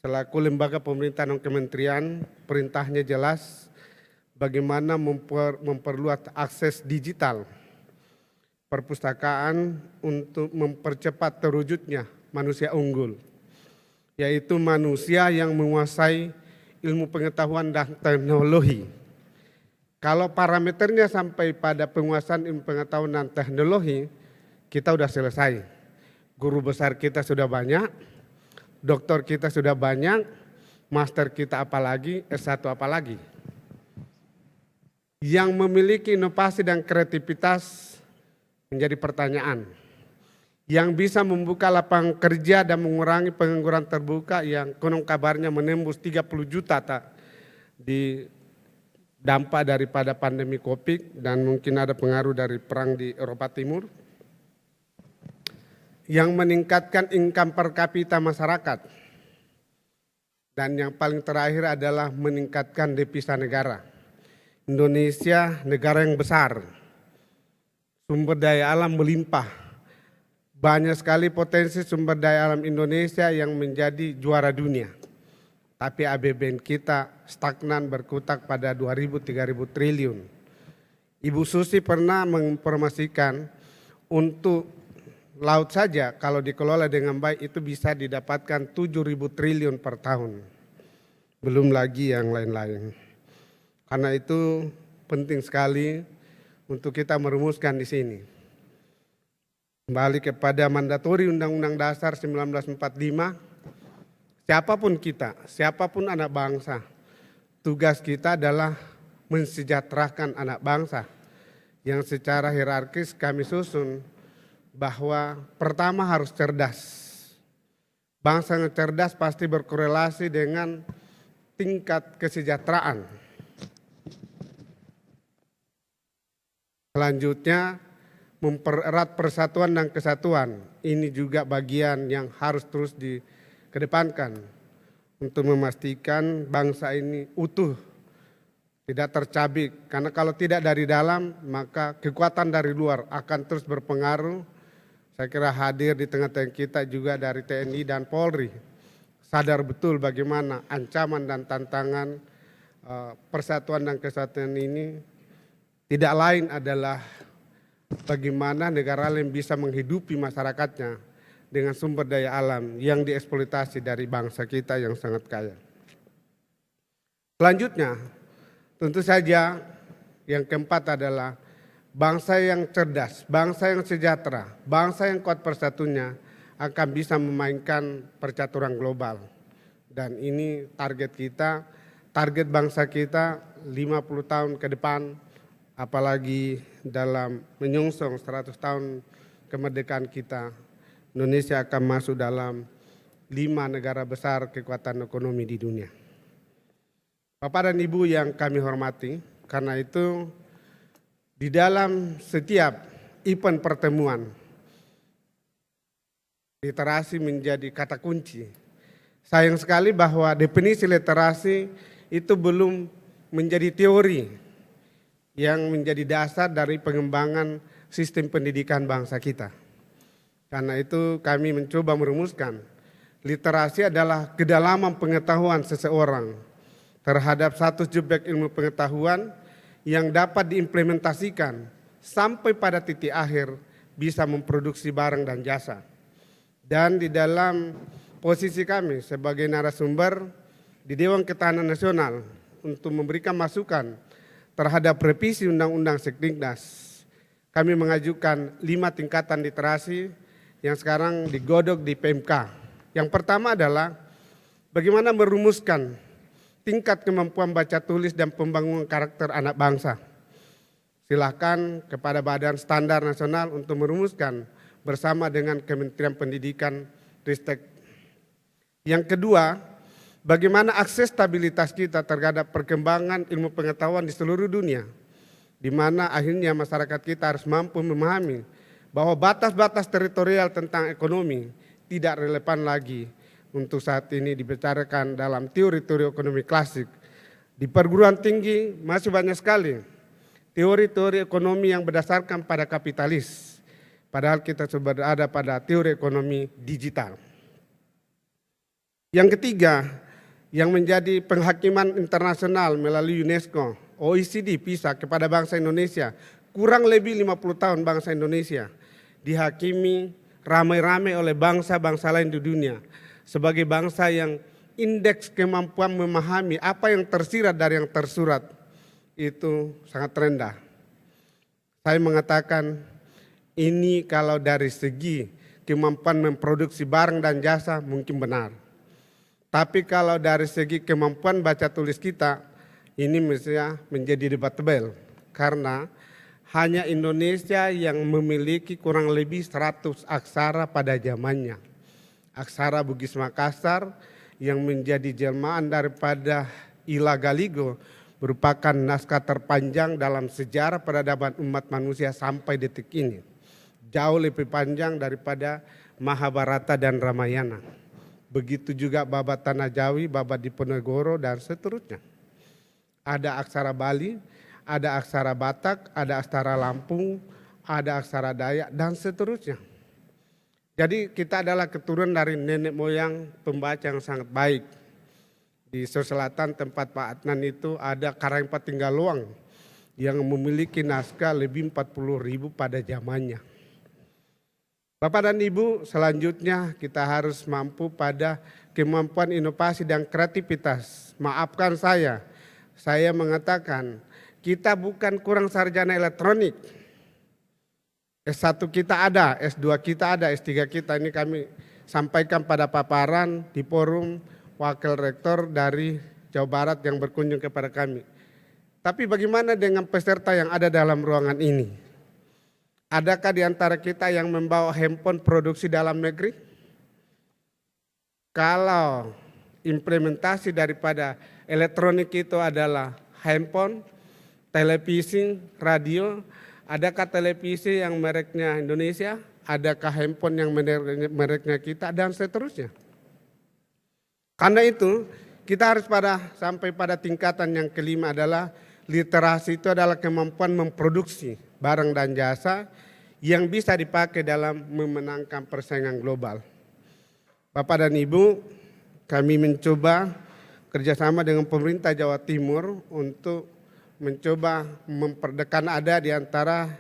selaku lembaga pemerintah non kementerian. Perintahnya jelas, bagaimana memperluas akses digital perpustakaan untuk mempercepat terwujudnya manusia unggul, yaitu manusia yang menguasai ilmu pengetahuan dan teknologi. Kalau parameternya sampai pada penguasaan ilmu pengetahuan dan teknologi, kita sudah selesai. Guru besar kita sudah banyak, doktor kita sudah banyak, master kita apalagi, S1 apalagi. Yang memiliki inovasi dan kreativitas menjadi pertanyaan. Yang bisa membuka lapangan kerja dan mengurangi pengangguran terbuka yang konon kabarnya menembus 30 juta di dampak daripada pandemi Covid dan mungkin ada pengaruh dari perang di Eropa Timur. Yang meningkatkan income per kapita masyarakat. Dan yang paling terakhir adalah meningkatkan devisa negara. Indonesia negara yang besar, sumber daya alam melimpah, banyak sekali potensi sumber daya alam Indonesia yang menjadi juara dunia. Tapi APBN kita stagnan berkutat pada 2.000-3.000 triliun. Ibu Susi pernah menginformasikan untuk laut saja kalau dikelola dengan baik itu bisa didapatkan 7.000 triliun per tahun. Belum lagi yang lain-lain. Karena itu penting sekali untuk kita merumuskan di sini. Kembali kepada mandatori Undang-Undang Dasar 1945, siapapun kita, siapapun anak bangsa, tugas kita adalah mensejahterakan anak bangsa yang secara hierarkis kami susun bahwa pertama harus cerdas. Bangsa yang cerdas pasti berkorelasi dengan tingkat kesejahteraan. Selanjutnya, mempererat persatuan dan kesatuan. Ini juga bagian yang harus terus dikedepankan untuk memastikan bangsa ini utuh, tidak tercabik. Karena kalau tidak dari dalam, maka kekuatan dari luar akan terus berpengaruh. Saya kira hadir di tengah-tengah kita juga dari TNI dan Polri. Sadar betul bagaimana ancaman dan tantangan persatuan dan kesatuan ini. Tidak lain adalah bagaimana negara lain bisa menghidupi masyarakatnya dengan sumber daya alam yang dieksploitasi dari bangsa kita yang sangat kaya. Selanjutnya, tentu saja yang keempat adalah bangsa yang cerdas, bangsa yang sejahtera, bangsa yang kuat persatunya akan bisa memainkan percaturan global. Dan ini target kita, target bangsa kita 50 tahun ke depan, apalagi dalam menyongsong 100 tahun kemerdekaan kita, Indonesia akan masuk dalam 5 negara besar kekuatan ekonomi di dunia. Bapak dan Ibu yang kami hormati, karena itu di dalam setiap event pertemuan, literasi menjadi kata kunci. Sayang sekali bahwa definisi literasi itu belum menjadi teori yang menjadi dasar dari pengembangan sistem pendidikan bangsa kita. Karena itu kami mencoba merumuskan literasi adalah kedalaman pengetahuan seseorang terhadap satu subjek ilmu pengetahuan yang dapat diimplementasikan sampai pada titik akhir bisa memproduksi barang dan jasa. Dan di dalam posisi kami sebagai narasumber di Dewan Ketahanan Nasional untuk memberikan masukan terhadap revisi Undang-Undang Sekdiknas, kami mengajukan 5 tingkatan literasi yang sekarang digodok di PMK. Yang pertama adalah bagaimana merumuskan tingkat kemampuan baca tulis dan pembangunan karakter anak bangsa. Silakan kepada Badan Standar Nasional untuk merumuskan bersama dengan Kementerian Pendidikan Ristek. Yang kedua, bagaimana akses stabilitas kita terhadap perkembangan ilmu pengetahuan di seluruh dunia, di mana akhirnya masyarakat kita harus mampu memahami bahwa batas-batas teritorial tentang ekonomi tidak relevan lagi untuk saat ini dibicarakan dalam teori-teori ekonomi klasik. Di perguruan tinggi masih banyak sekali teori-teori ekonomi yang berdasarkan pada kapitalis, padahal kita sudah berada pada teori ekonomi digital. Yang ketiga, yang menjadi penghakiman internasional melalui UNESCO, OECD PISA kepada bangsa Indonesia, kurang lebih 50 tahun bangsa Indonesia dihakimi ramai-ramai oleh bangsa-bangsa lain di dunia sebagai bangsa yang indeks kemampuan memahami apa yang tersirat dari yang tersurat itu sangat rendah. Saya mengatakan ini kalau dari segi kemampuan memproduksi barang dan jasa mungkin benar. Tapi kalau dari segi kemampuan baca tulis kita, ini mestinya menjadi debatable. Karena hanya Indonesia yang memiliki kurang lebih 100 aksara pada zamannya. Aksara Bugis Makassar yang menjadi jelmaan daripada Ila Galigo merupakan naskah terpanjang dalam sejarah peradaban umat manusia sampai detik ini. Jauh lebih panjang daripada Mahabharata dan Ramayana. Begitu juga Babat Tanah Jawi, Babat Diponegoro dan seterusnya. Ada aksara Bali, ada aksara Batak, ada aksara Lampung, ada aksara Dayak dan seterusnya. Jadi kita adalah keturunan dari nenek moyang pembaca yang sangat baik. Di Sulawesi Selatan tempat Pak Adnan itu ada Karangpa Tinggaluang yang memiliki naskah lebih 40.000 pada zamannya. Bapak dan Ibu, selanjutnya kita harus mampu pada kemampuan inovasi dan kreativitas. Maafkan saya mengatakan kita bukan kurang sarjana elektronik. S1 kita ada, S2 kita ada, S3 kita. Ini kami sampaikan pada paparan di forum wakil rektor dari Jawa Barat yang berkunjung kepada kami. Tapi bagaimana dengan peserta yang ada dalam ruangan ini? Adakah di antara kita yang membawa handphone produksi dalam negeri? Kalau implementasi daripada elektronik itu adalah handphone, televisi, radio, adakah televisi yang mereknya Indonesia? Adakah handphone yang mereknya kita dan seterusnya? Karena itu kita harus sampai pada tingkatan yang kelima adalah literasi itu adalah kemampuan memproduksi barang dan jasa yang bisa dipakai dalam memenangkan persaingan global. Bapak dan Ibu, kami mencoba kerjasama dengan pemerintah Jawa Timur untuk mencoba memperdekat ada di antara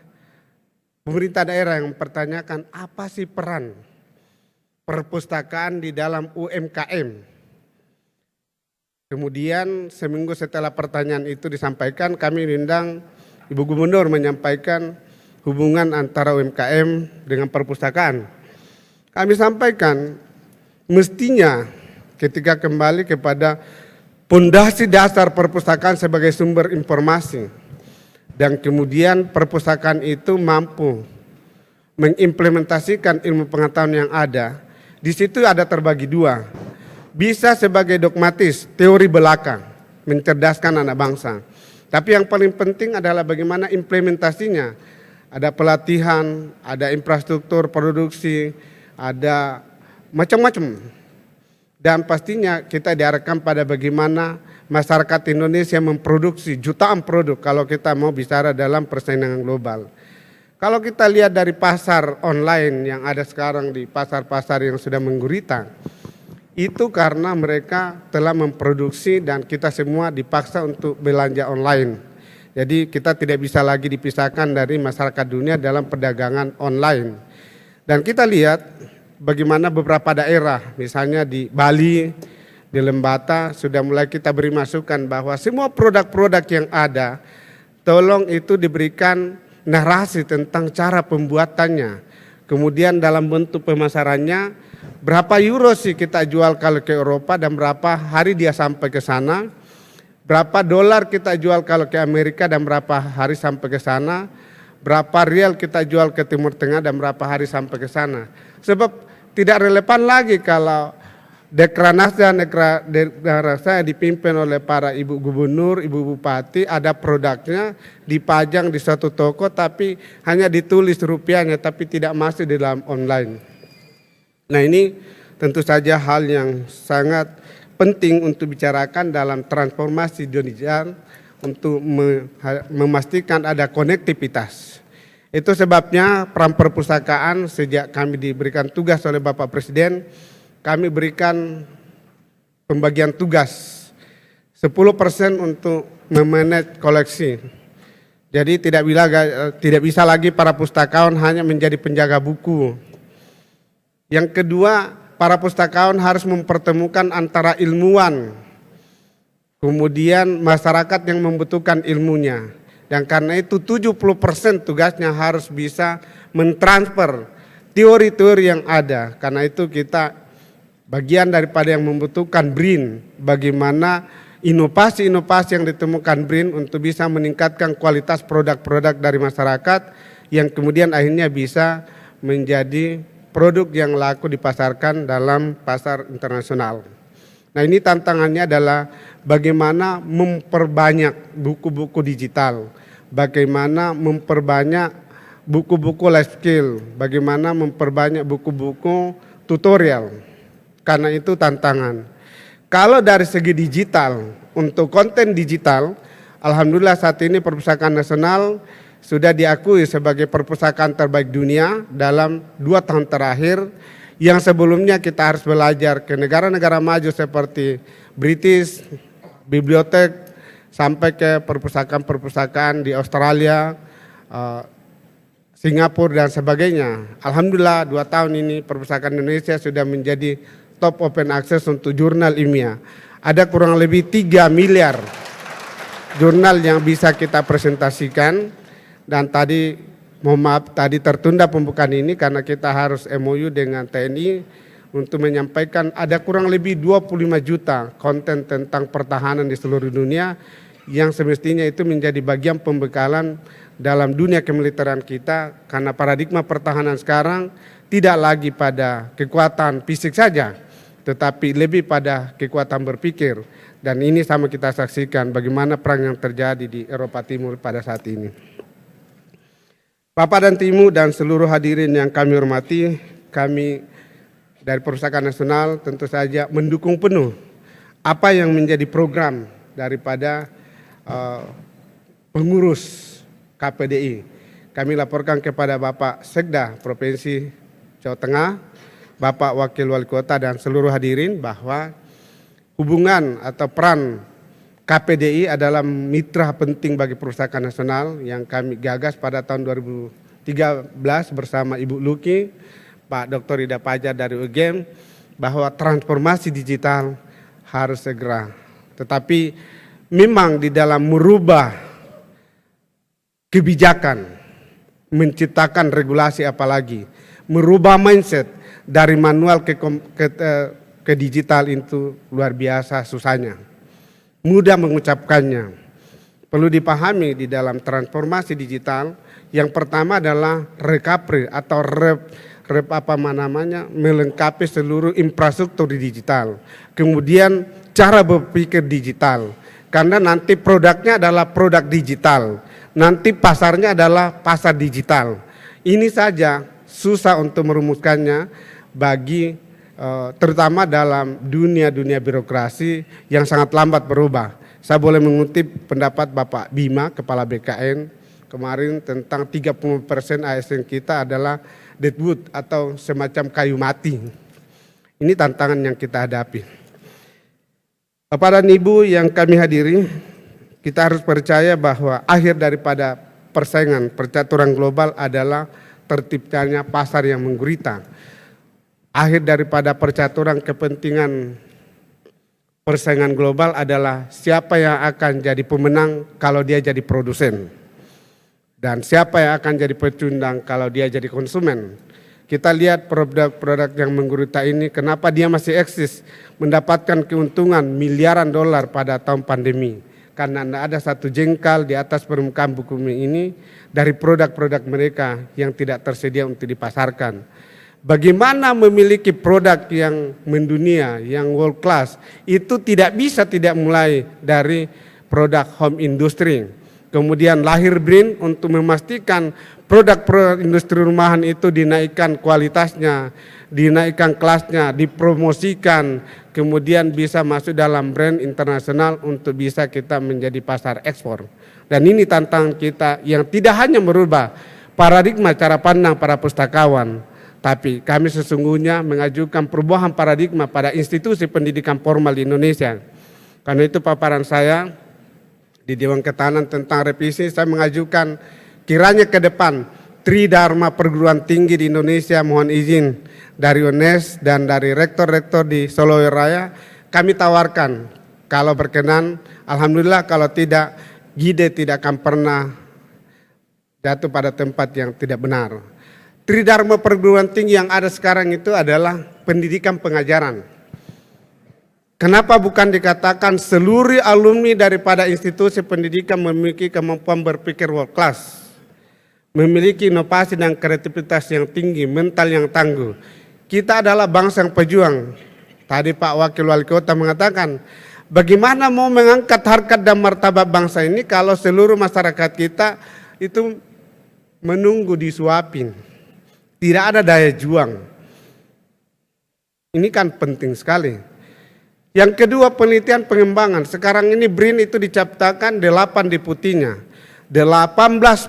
pemerintah daerah yang mempertanyakan apa sih peran perpustakaan di dalam UMKM. Kemudian seminggu setelah pertanyaan itu disampaikan, kami diundang Ibu Gubernur menyampaikan hubungan antara UMKM dengan perpustakaan. Kami sampaikan mestinya ketika kembali kepada pondasi dasar perpustakaan sebagai sumber informasi dan kemudian perpustakaan itu mampu mengimplementasikan ilmu pengetahuan yang ada, di situ ada terbagi dua. Bisa sebagai dogmatis, teori belaka, mencerdaskan anak bangsa. Tapi yang paling penting adalah bagaimana implementasinya. Ada pelatihan, ada infrastruktur produksi, ada macam-macam. Dan pastinya kita diarahkan pada bagaimana masyarakat Indonesia memproduksi jutaan produk kalau kita mau bicara dalam persaingan global. Kalau kita lihat dari pasar online yang ada sekarang di pasar-pasar yang sudah menggurita, itu karena mereka telah memproduksi dan kita semua dipaksa untuk belanja online. Jadi kita tidak bisa lagi dipisahkan dari masyarakat dunia dalam perdagangan online. Dan kita lihat bagaimana beberapa daerah, misalnya di Bali, di Lembata, sudah mulai kita beri masukan bahwa semua produk-produk yang ada, tolong itu diberikan narasi tentang cara pembuatannya. Kemudian dalam bentuk pemasarannya, berapa euro sih kita jual kalau ke Eropa dan berapa hari dia sampai ke sana. Berapa dolar kita jual kalau ke Amerika dan berapa hari sampai ke sana. Berapa rial kita jual ke Timur Tengah dan berapa hari sampai ke sana. Sebab tidak relevan lagi kalau Dekranasda dan Dekranasda dipimpin oleh para ibu gubernur, ibu bupati, ada produknya dipajang di suatu toko tapi hanya ditulis rupiahnya tapi tidak masuk di dalam online. Nah ini tentu saja hal yang sangat penting untuk bicarakan dalam transformasi digital untuk memastikan ada konektivitas. Itu sebabnya peran perpustakaan sejak kami diberikan tugas oleh Bapak Presiden, kami berikan pembagian tugas 10% untuk memanage koleksi. Jadi tidak bisa lagi para pustakawan hanya menjadi penjaga buku. Yang kedua, para pustakawan harus mempertemukan antara ilmuwan, kemudian masyarakat yang membutuhkan ilmunya. Dan karena itu 70% tugasnya harus bisa mentransfer teori-teori yang ada. Karena itu kita bagian daripada yang membutuhkan BRIN, bagaimana inovasi-inovasi yang ditemukan BRIN untuk bisa meningkatkan kualitas produk-produk dari masyarakat yang kemudian akhirnya bisa menjadi produk yang laku dipasarkan dalam pasar internasional. Nah ini tantangannya adalah bagaimana memperbanyak buku-buku digital, bagaimana memperbanyak buku-buku life skill, bagaimana memperbanyak buku-buku tutorial. Karena itu tantangan. Kalau dari segi digital, untuk konten digital, alhamdulillah saat ini Perpustakaan Nasional sudah diakui sebagai perpustakaan terbaik dunia dalam 2 tahun terakhir, yang sebelumnya kita harus belajar ke negara-negara maju seperti British, bibliotek, sampai ke perpustakaan-perpustakaan di Australia, Singapura dan sebagainya. Alhamdulillah 2 tahun ini Perpustakaan Indonesia sudah menjadi top open access untuk jurnal ilmiah. Ada kurang lebih 3 miliar jurnal yang bisa kita presentasikan. Dan tadi, mohon maaf, tadi tertunda pembukaan ini karena kita harus MOU dengan TNI untuk menyampaikan ada kurang lebih 25 juta konten tentang pertahanan di seluruh dunia yang semestinya itu menjadi bagian pembekalan dalam dunia kemiliteran kita, karena paradigma pertahanan sekarang tidak lagi pada kekuatan fisik saja, tetapi lebih pada kekuatan berpikir. Dan ini sama kita saksikan bagaimana perang yang terjadi di Eropa Timur pada saat ini. Bapak dan Ibu dan seluruh hadirin yang kami hormati, kami dari Perpustakaan Nasional tentu saja mendukung penuh apa yang menjadi program daripada pengurus KPDI. Kami laporkan kepada Bapak Sekda Provinsi Jawa Tengah, Bapak Wakil Wali Kota dan seluruh hadirin bahwa hubungan atau peran KPDI adalah mitra penting bagi Perpustakaan Nasional yang kami gagas pada tahun 2013 bersama Ibu Luki, Pak Dr. Ida Pajar dari UGM, bahwa transformasi digital harus segera. Tetapi memang di dalam merubah kebijakan, menciptakan regulasi apalagi, merubah mindset dari manual ke digital itu luar biasa susahnya. Mudah mengucapkannya. Perlu dipahami di dalam transformasi digital Yang pertama adalah recovery atau melengkapi seluruh infrastruktur digital. Kemudian cara berpikir digital. Karena nanti produknya adalah produk digital. Nanti pasarnya adalah pasar digital. Ini saja susah untuk merumuskannya bagi terutama dalam dunia birokrasi yang sangat lambat berubah. Saya boleh mengutip pendapat Bapak Bima, Kepala BKN, kemarin tentang 30% ASN kita adalah deadwood atau semacam kayu mati. Ini tantangan yang kita hadapi. Bapak dan Ibu yang kami hadiri, kita harus percaya bahwa akhir daripada persaingan percaturan global adalah terciptanya pasar yang menggurita. Akhir daripada percaturan kepentingan persaingan global adalah siapa yang akan jadi pemenang kalau dia jadi produsen. Dan siapa yang akan jadi pecundang kalau dia jadi konsumen. Kita lihat produk-produk yang menggurita ini kenapa dia masih eksis mendapatkan keuntungan miliaran dolar pada tahun pandemi. Karena tidak ada satu jengkal di atas permukaan bumi ini dari produk-produk mereka yang tidak tersedia untuk dipasarkan. Bagaimana memiliki produk yang mendunia, yang world class, itu tidak bisa tidak mulai dari produk home industry. Kemudian lahir BRIN untuk memastikan produk-produk industri rumahan itu dinaikkan kualitasnya, dinaikkan kelasnya, dipromosikan, kemudian bisa masuk dalam brand internasional untuk bisa kita menjadi pasar ekspor. Dan ini tantangan kita yang tidak hanya merubah paradigma cara pandang para pustakawan, tapi kami sesungguhnya mengajukan perubahan paradigma pada institusi pendidikan formal di Indonesia. Karena itu paparan saya di Dewan Ketahanan tentang revisi, saya mengajukan kiranya ke depan Tridharma perguruan tinggi di Indonesia, mohon izin dari UNES dan dari rektor-rektor di Solo Raya, kami tawarkan kalau berkenan, alhamdulillah, kalau tidak, GIDE tidak akan pernah jatuh pada tempat yang tidak benar. Tridharma perguruan tinggi yang ada sekarang itu adalah pendidikan pengajaran. Kenapa bukan dikatakan seluruh alumni daripada institusi pendidikan memiliki kemampuan berpikir world class, memiliki inovasi dan kreativitas yang tinggi, mental yang tangguh. Kita adalah bangsa yang pejuang. Tadi Pak Wakil Wali Kota mengatakan, bagaimana mau mengangkat harkat dan martabat bangsa ini kalau seluruh masyarakat kita itu menunggu disuapin. Tidak ada daya juang. Ini kan penting sekali. Yang kedua, penelitian pengembangan. Sekarang ini BRIN itu diciptakan 8 deputinya. 18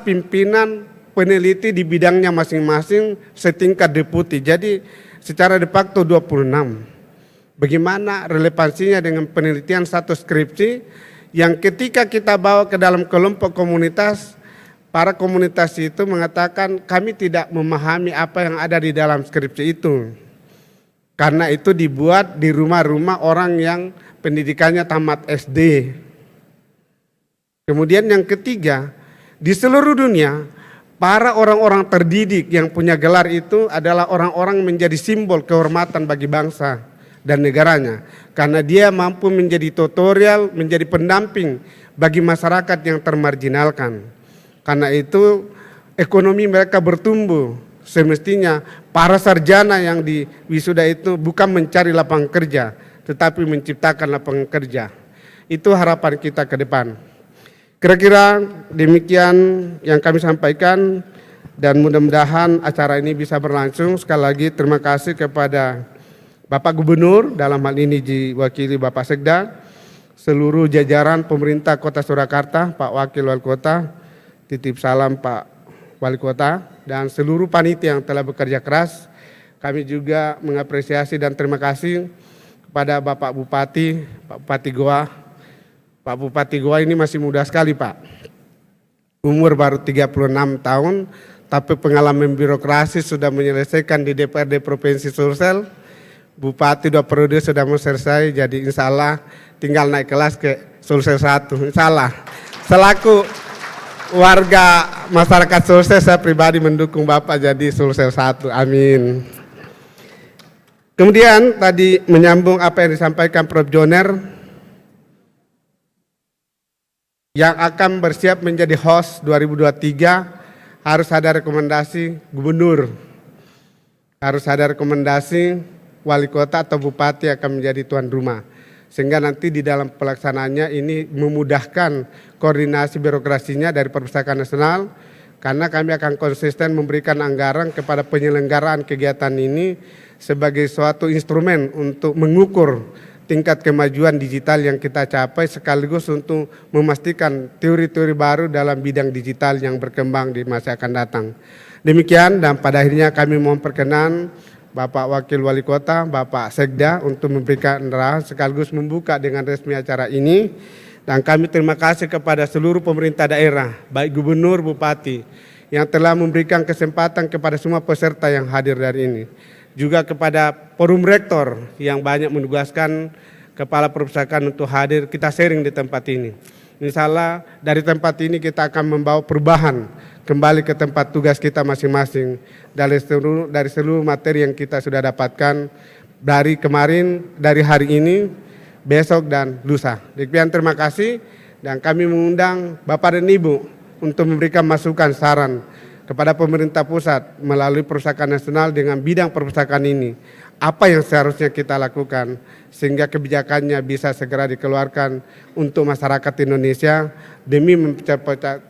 pimpinan peneliti di bidangnya masing-masing setingkat deputi. Jadi secara de facto 26. Bagaimana relevansinya dengan penelitian satu skripsi yang ketika kita bawa ke dalam kelompok komunitas, para komunitas itu mengatakan kami tidak memahami apa yang ada di dalam skripsi itu. Karena itu dibuat di rumah-rumah orang yang pendidikannya tamat SD. Kemudian yang ketiga, di seluruh dunia, para orang-orang terdidik yang punya gelar itu adalah orang-orang menjadi simbol kehormatan bagi bangsa dan negaranya. Karena dia mampu menjadi tutorial, menjadi pendamping bagi masyarakat yang termarginalkan. Karena itu ekonomi mereka bertumbuh. Semestinya para sarjana yang di wisuda itu bukan mencari lapangan kerja, tetapi menciptakan lapangan kerja. Itu harapan kita ke depan. Kira-kira demikian yang kami sampaikan dan mudah-mudahan acara ini bisa berlangsung. Sekali lagi terima kasih kepada Bapak Gubernur, dalam hal ini diwakili Bapak Sekda, seluruh jajaran pemerintah Kota Surakarta, Pak Wakil Wali Kota, titip salam Pak Wali Kota, dan seluruh panitia yang telah bekerja keras. Kami juga mengapresiasi dan terima kasih kepada Bapak Bupati, Pak Bupati Goa. Pak Bupati Goa ini masih muda sekali Pak. Umur baru 36 tahun, tapi pengalaman birokrasi sudah menyelesaikan di DPRD Provinsi Sulsel. Bupati 2 periode sudah mau selesai, jadi insya Allah tinggal naik kelas ke Sulsel 1, insya Allah. Selaku warga masyarakat Sulsel, saya pribadi mendukung Bapak jadi Sulsel 1, amin. Kemudian tadi menyambung apa yang disampaikan Prof. Joner, yang akan bersiap menjadi host 2023 harus ada rekomendasi gubernur, harus ada rekomendasi wali kota atau bupati akan menjadi tuan rumah. Sehingga nanti di dalam pelaksanaannya ini memudahkan koordinasi birokrasinya dari Perpustakaan Nasional, karena kami akan konsisten memberikan anggaran kepada penyelenggaraan kegiatan ini sebagai suatu instrumen untuk mengukur tingkat kemajuan digital yang kita capai, sekaligus untuk memastikan teori-teori baru dalam bidang digital yang berkembang di masa akan datang. Demikian, dan pada akhirnya kami mohon perkenan Bapak Wakil Wali Kota, Bapak Sekda untuk memberikan arahan sekaligus membuka dengan resmi acara ini. Dan kami terima kasih kepada seluruh pemerintah daerah, baik gubernur, bupati, yang telah memberikan kesempatan kepada semua peserta yang hadir hari ini. Juga kepada forum rektor yang banyak menugaskan kepala perpustakaan untuk hadir, kita sharing di tempat ini. Insya Allah dari tempat ini kita akan membawa perubahan kembali ke tempat tugas kita masing-masing dari seluruh materi yang kita sudah dapatkan dari kemarin, dari hari ini, besok dan lusa. Demikian, terima kasih, dan kami mengundang Bapak dan Ibu untuk memberikan masukan saran kepada pemerintah pusat melalui Perpustakaan Nasional dengan bidang perpustakaan ini. Apa yang seharusnya kita lakukan sehingga kebijakannya bisa segera dikeluarkan untuk masyarakat Indonesia demi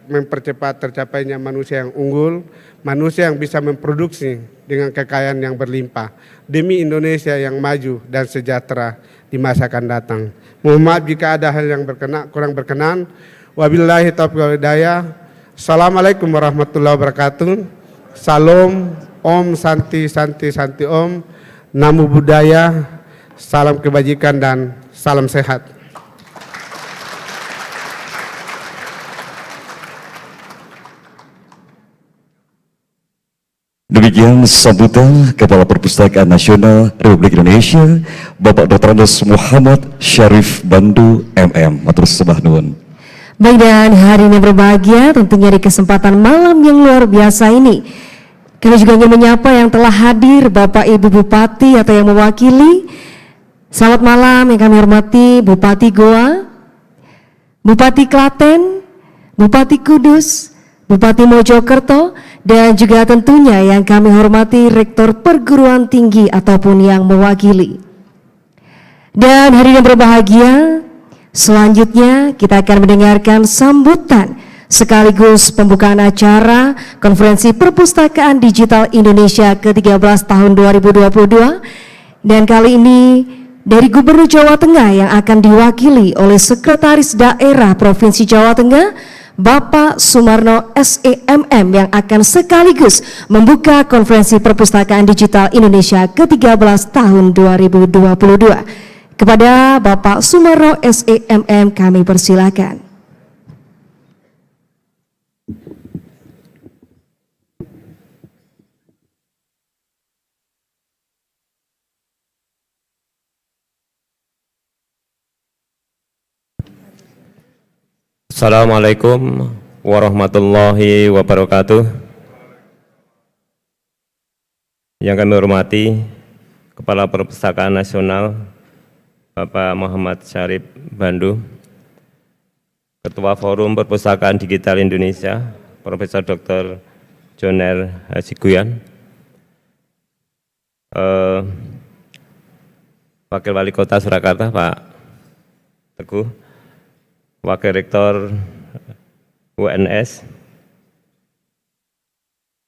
mempercepat tercapainya manusia yang unggul, manusia yang bisa memproduksi dengan kekayaan yang berlimpah, demi Indonesia yang maju dan sejahtera di masa akan datang. Mohon maaf jika ada hal yang kurang berkenan. Wabillahi taufiq wal hidayah. Assalamualaikum warahmatullahi wabarakatuh. Salam, Om Santi Santi Santi Om. Namo Buddhaya, salam kebajikan dan salam sehat. Demikian sambutan Kepala Perpustakaan Nasional Republik Indonesia, Bapak Dr. Andes Muhammad Syarif Bandu MM. Matur sembah nuwun. Baik, dan hari ini berbahagia tentunya di kesempatan malam yang luar biasa ini. Kami juga ingin menyapa yang telah hadir, Bapak Ibu Bupati atau yang mewakili. Selamat malam yang kami hormati Bupati Goa, Bupati Klaten, Bupati Kudus, Bupati Mojokerto, dan juga tentunya yang kami hormati Rektor Perguruan Tinggi ataupun yang mewakili. Dan hari yang berbahagia, selanjutnya kita akan mendengarkan sambutan sekaligus pembukaan acara Konferensi Perpustakaan Digital Indonesia ke-13 tahun 2022. Dan kali ini dari Gubernur Jawa Tengah yang akan diwakili oleh Sekretaris Daerah Provinsi Jawa Tengah, Bapak Sumarno SEMM, yang akan sekaligus membuka Konferensi Perpustakaan Digital Indonesia ke-13 tahun 2022. Kepada Bapak Sumarno SEMM kami persilakan. Assalamualaikum warahmatullahi wabarakatuh. Yang kami hormati Kepala Perpustakaan Nasional Bapak Muhammad Syarif Bandu, Ketua Forum Perpustakaan Digital Indonesia Profesor Dr. Joner Hasibuan, Wakil Wali Kota Surakarta Pak Teguh, Wakil Rektor UNS,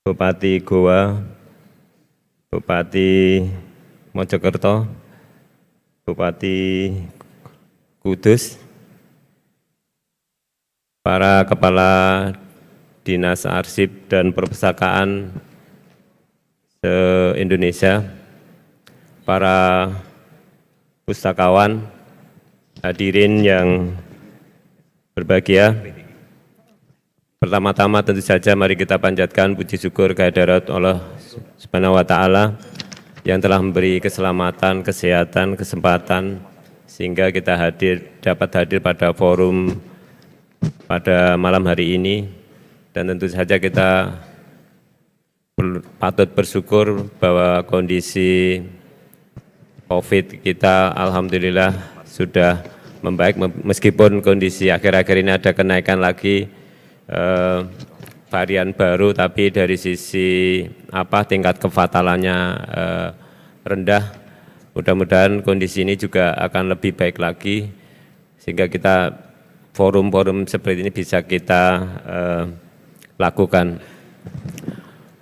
Bupati Goa, Bupati Mojokerto, Bupati Kudus, para Kepala Dinas Arsip dan Perpustakaan se-Indonesia, para pustakawan, hadirin yang berbahagia. Pertama-tama tentu saja mari kita panjatkan puji syukur kehadirat Allah Subhanahu wa taala yang telah memberi keselamatan, kesehatan, kesempatan sehingga kita dapat hadir pada forum pada malam hari ini. Dan tentu saja kita patut bersyukur bahwa kondisi COVID kita alhamdulillah sudah membaik, meskipun kondisi akhir-akhir ini ada kenaikan lagi varian baru, tapi dari sisi tingkat kefatalannya rendah. Mudah-mudahan kondisi ini juga akan lebih baik lagi, sehingga kita forum-forum seperti ini bisa kita lakukan.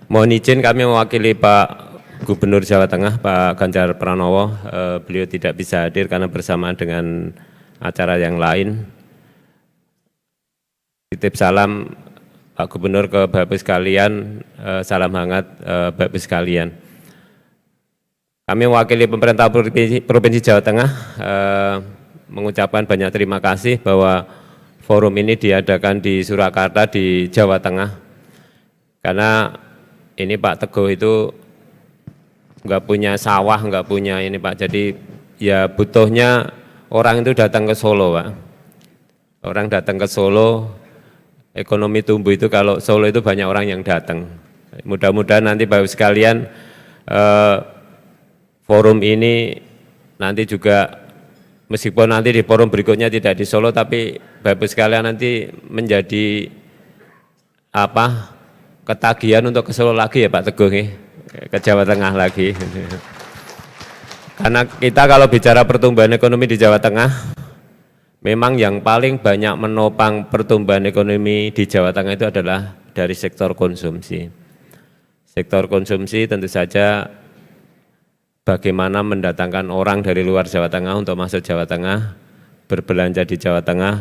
Mohon izin kami mewakili Pak Gubernur Jawa Tengah, Pak Ganjar Pranowo. Beliau tidak bisa hadir karena bersamaan dengan acara yang lain. Titip salam Pak Gubernur ke Bapak sekalian, salam hangat Bapak sekalian. Kami mewakili pemerintah Provinsi Jawa Tengah mengucapkan banyak terima kasih bahwa forum ini diadakan di Surakarta di Jawa Tengah. Karena ini Pak Teguh itu enggak punya sawah, enggak punya ini Pak. Jadi ya butuhnya orang itu datang ke Solo Pak. Orang datang ke Solo, ekonomi tumbuh itu kalau Solo itu banyak orang yang datang. Mudah-mudahan nanti Bapak sekalian forum ini nanti juga meskipun nanti di forum berikutnya tidak di Solo, tapi Bapak sekalian nanti menjadi ketagihan untuk ke Solo lagi ya Pak Teguh nih, ke Jawa Tengah lagi. Karena kita kalau bicara pertumbuhan ekonomi di Jawa Tengah, memang yang paling banyak menopang pertumbuhan ekonomi di Jawa Tengah itu adalah dari sektor konsumsi. Sektor konsumsi tentu saja bagaimana mendatangkan orang dari luar Jawa Tengah untuk masuk Jawa Tengah, berbelanja di Jawa Tengah,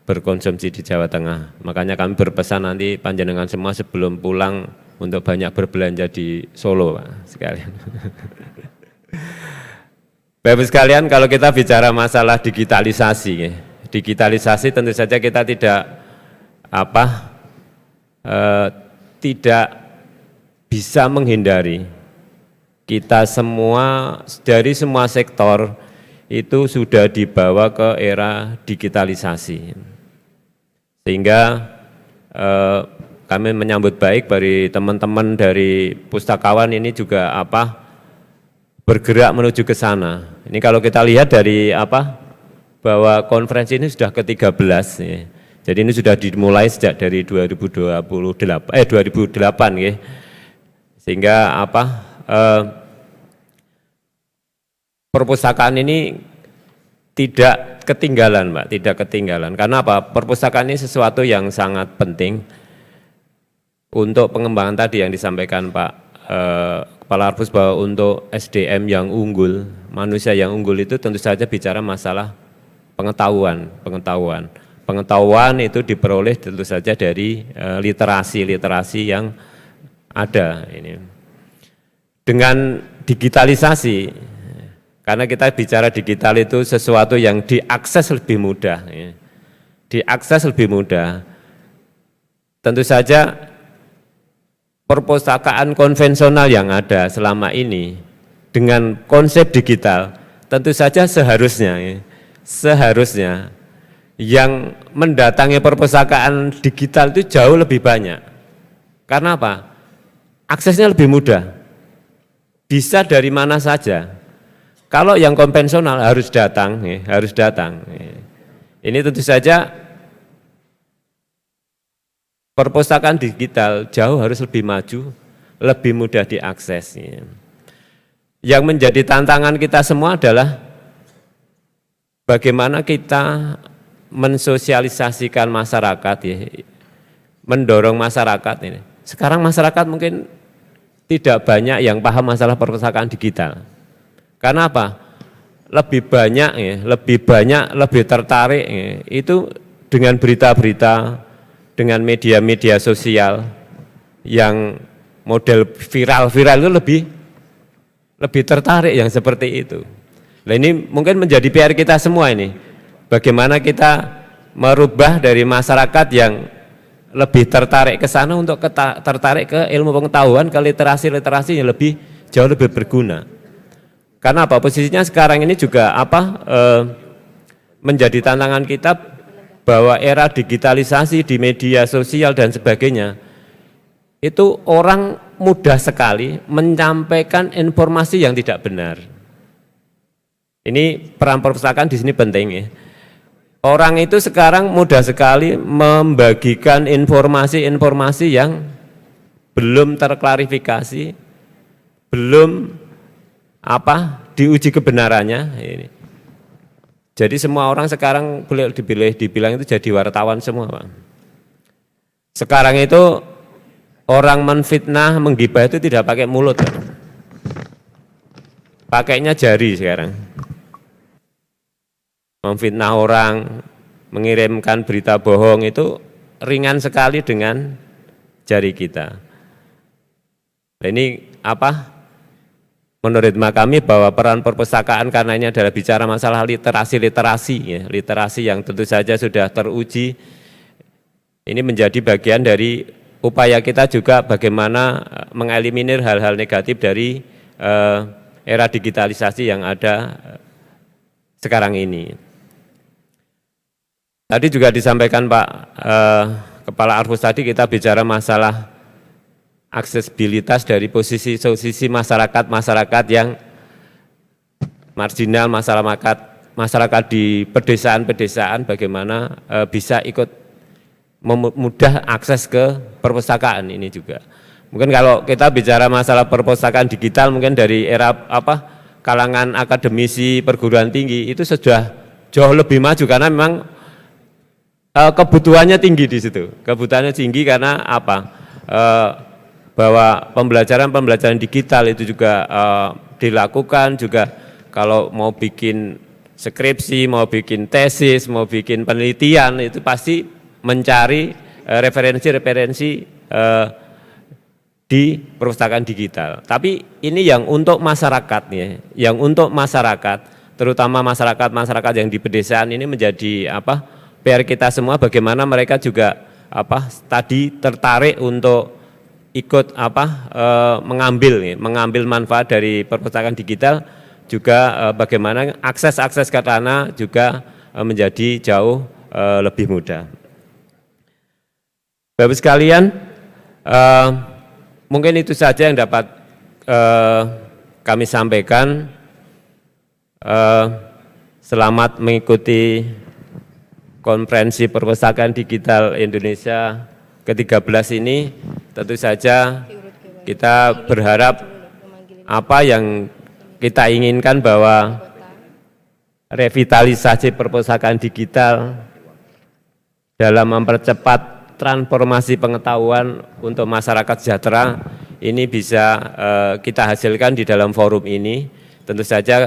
berkonsumsi di Jawa Tengah. Makanya kami berpesan nanti panjenengan semua sebelum pulang untuk banyak berbelanja di Solo Pak, sekalian. Bapak sekalian, kalau kita bicara masalah digitalisasi, digitalisasi tentu saja kita tidak bisa menghindari. Kita semua dari semua sektor itu sudah dibawa ke era digitalisasi. Sehingga kami menyambut baik dari teman-teman dari pustakawan ini juga bergerak menuju ke sana. Ini kalau kita lihat dari bahwa konferensi ini sudah ke-13 ya. Jadi ini sudah dimulai sejak dari 2008 ya. Sehingga perpustakaan ini tidak ketinggalan Pak, tidak ketinggalan. Karena perpustakaan ini sesuatu yang sangat penting untuk pengembangan tadi yang disampaikan Pak Kepala Arbus, bahwa untuk SDM yang unggul, manusia yang unggul itu tentu saja bicara masalah pengetahuan. Pengetahuan itu diperoleh tentu saja dari literasi yang ada ini. Dengan digitalisasi, karena kita bicara digital itu sesuatu yang diakses lebih mudah, ya. Diakses lebih mudah. Tentu saja perpustakaan konvensional yang ada selama ini dengan konsep digital, tentu saja seharusnya yang mendatangi perpustakaan digital itu jauh lebih banyak. Karena apa? Aksesnya lebih mudah, bisa dari mana saja. Kalau yang konvensional harus datang. Ini tentu saja perpustakaan digital jauh harus lebih maju, lebih mudah diakses. Yang menjadi tantangan kita semua adalah bagaimana kita mensosialisasikan masyarakat, mendorong masyarakat ini. Sekarang masyarakat mungkin tidak banyak yang paham masalah perpustakaan digital. Karena apa? Lebih tertarik itu dengan berita-berita, dengan media-media sosial yang model viral itu lebih tertarik yang seperti itu. Nah ini mungkin menjadi PR kita semua ini. Bagaimana kita merubah dari masyarakat yang lebih tertarik ke sana untuk tertarik ke ilmu pengetahuan, ke literasi yang jauh lebih berguna. Karena posisinya sekarang ini juga menjadi tantangan kita, bahwa era digitalisasi di media sosial dan sebagainya, itu orang mudah sekali menyampaikan informasi yang tidak benar. Ini peran perpustakaan di sini penting ya. orang itu sekarang mudah sekali membagikan informasi-informasi yang belum terklarifikasi, belum diuji kebenarannya. Ini. Jadi semua orang sekarang boleh dibilang itu jadi wartawan semua, Pak. Sekarang itu orang menfitnah, menggibah itu tidak pakai mulut, Pak. Pakainya jari sekarang. Memfitnah orang, mengirimkan berita bohong itu ringan sekali dengan jari kita. Nah, ini menurut kami bahwa peran perpustakaan karena ini adalah bicara masalah literasi, ya, literasi yang tentu saja sudah teruji. Ini menjadi bagian dari upaya kita juga bagaimana mengeliminir hal-hal negatif dari era digitalisasi yang ada sekarang ini. Tadi juga disampaikan Pak Kepala Arhus tadi, kita bicara masalah aksesibilitas dari posisi masyarakat yang marginal, masyarakat di pedesaan-pedesaan, bagaimana bisa ikut mudah akses ke perpustakaan ini juga. Mungkin kalau kita bicara masalah perpustakaan digital, mungkin dari era kalangan akademisi perguruan tinggi itu sudah jauh lebih maju karena memang kebutuhannya tinggi di situ. Kebutuhannya tinggi karena bahwa pembelajaran digital itu juga dilakukan juga kalau mau bikin skripsi, mau bikin tesis, mau bikin penelitian itu pasti mencari referensi-referensi di perpustakaan digital. Tapi ini yang untuk masyarakat nih, yang untuk masyarakat, terutama masyarakat yang di pedesaan ini menjadi PR kita semua, bagaimana mereka juga tadi tertarik untuk ikut mengambil manfaat dari perpustakaan digital, juga bagaimana akses ke sana juga menjadi jauh lebih mudah. Bapak sekalian, mungkin itu saja yang dapat kami sampaikan. Selamat mengikuti konferensi perpustakaan digital Indonesia ke-13 ini. Tentu saja kita berharap apa yang kita inginkan bahwa revitalisasi perpustakaan digital dalam mempercepat transformasi pengetahuan untuk masyarakat sejahtera ini bisa kita hasilkan di dalam forum ini. Tentu saja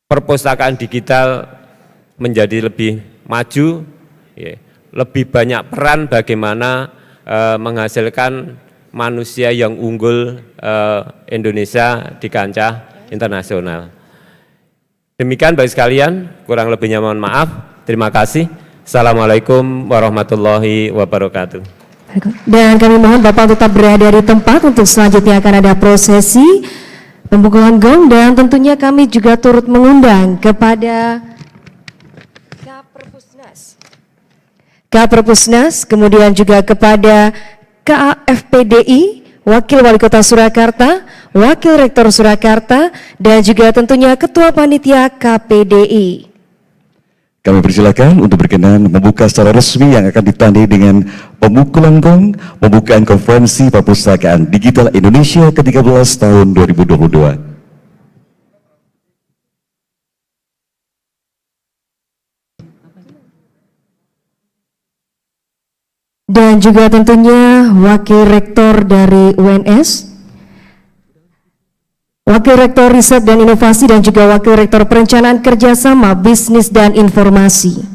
perpustakaan digital menjadi lebih maju, lebih banyak peran bagaimana menghasilkan manusia yang unggul Indonesia di kancah internasional. Demikian baik sekalian, kurang lebihnya mohon maaf. Terima kasih. Assalamualaikum warahmatullahi wabarakatuh. Dan kami mohon Bapak tetap berada di tempat untuk selanjutnya akan ada prosesi pembukaan gong, dan tentunya kami juga turut mengundang kepada Kapperpusnas, kemudian juga kepada KAFPDI, Wakil Wali Kota Surakarta, Wakil Rektor Surakarta, dan juga tentunya Ketua Panitia KPDI. Kami persilakan untuk berkenan membuka secara resmi yang akan ditandai dengan pemukulan gong, pembukaan konferensi perpustakaan digital Indonesia ke-13 tahun 2022. Dan juga tentunya Wakil Rektor dari UNS, Wakil Rektor Riset dan Inovasi, dan juga Wakil Rektor Perencanaan Kerjasama Bisnis dan Informasi.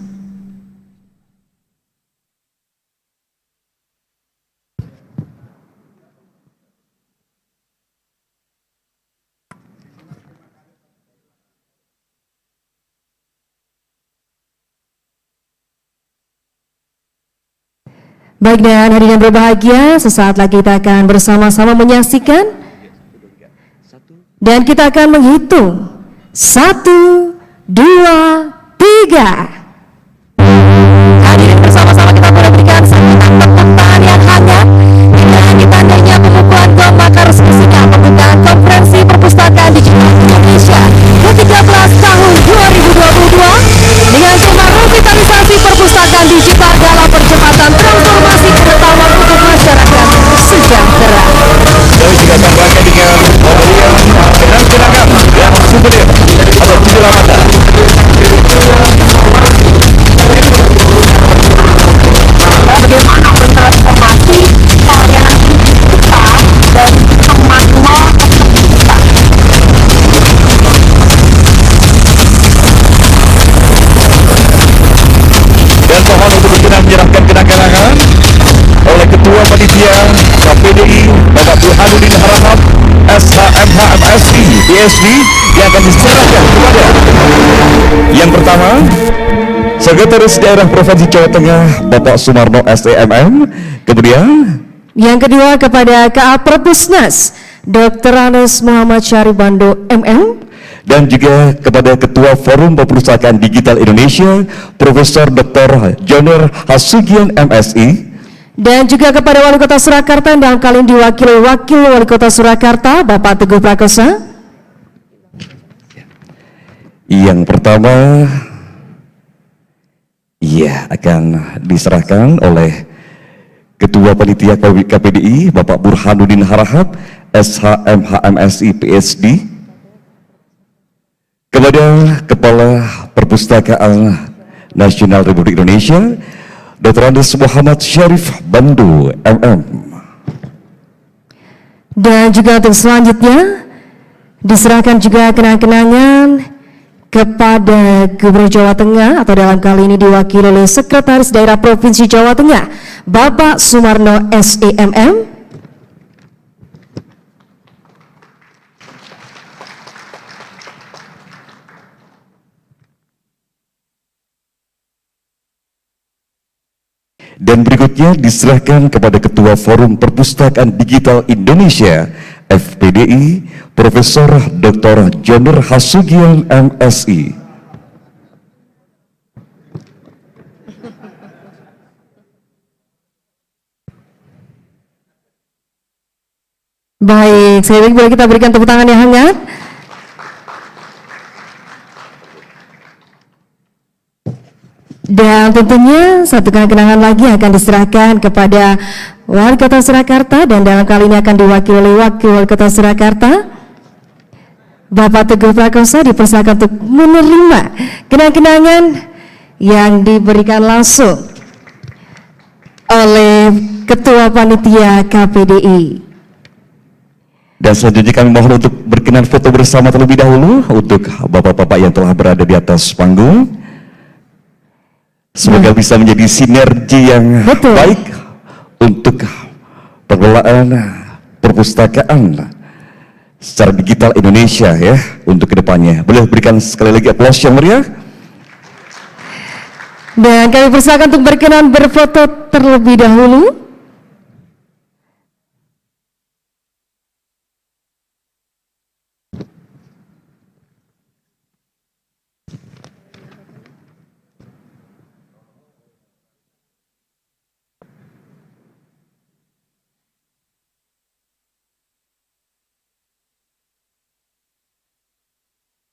Baik, dan hadirin berbahagia, sesaat lagi kita akan bersama-sama menyaksikan dan kita akan menghitung 1, 2, 3. Hadirin bersama-sama kita berikan sambutan tepuk tangan yang hangat dengan ditandainya pembukaan gong, maka resmikan pembukaan konferensi perpustakaan digital Indonesia ke-13 tahun 2022 Burhanuddin Harahap, SHMHMSI, PhD, yang akan diserahkan kepada yang pertama, Sekretaris Daerah Provinsi Jawa Tengah, Bapak Sumarno SEMM. Kemudian yang kedua kepada KA Perpusnas, Dr. Anes Muhammad Syarif Bando MM. dan juga kepada Ketua Forum Perpustakaan Digital Indonesia, Profesor Dr. Joner Hasugian MSI. Dan juga kepada Wali Kota Surakarta, dan kali ini diwakili Wakil Wali Kota Surakarta, Bapak Teguh Prakosa. Yang pertama, akan diserahkan oleh Ketua Panitia KPDI, Bapak Burhanuddin Harahap, SHMHMSI, PhD, kepada Kepala Perpustakaan Nasional Republik Indonesia, Dr. Anes Muhammad Syarif Bando, MM. Dan juga untuk selanjutnya diserahkan juga kenang-kenangan kepada Gubernur Jawa Tengah, atau dalam kali ini diwakili oleh Sekretaris Daerah Provinsi Jawa Tengah, Bapak Sumarno SEMM. Dan berikutnya diserahkan kepada Ketua Forum Perpustakaan Digital Indonesia, FPDI, Profesor Dr. Joner Hasugian MSI. Baik, sekali lagi boleh kita berikan tepuk tangan yang hangat. Dan tentunya satu kenangan lagi akan diserahkan kepada Wali Kota Surakarta, dan dalam kali ini akan diwakili oleh Wakil Wali Kota Surakarta, Bapak Teguh Prakosa. Dipersilakan untuk menerima kenang-kenangan yang diberikan langsung oleh Ketua Panitia KPDI. Dan selanjutnya kami mohon untuk berkenan foto bersama terlebih dahulu untuk bapak-bapak yang telah berada di atas panggung. Semoga bisa menjadi sinergi yang baik untuk pengelolaan perpustakaan secara digital Indonesia ya untuk kedepannya. Boleh berikan sekali lagi aplaus yang meriah. Dan kami persilakan untuk berkenan berfoto terlebih dahulu.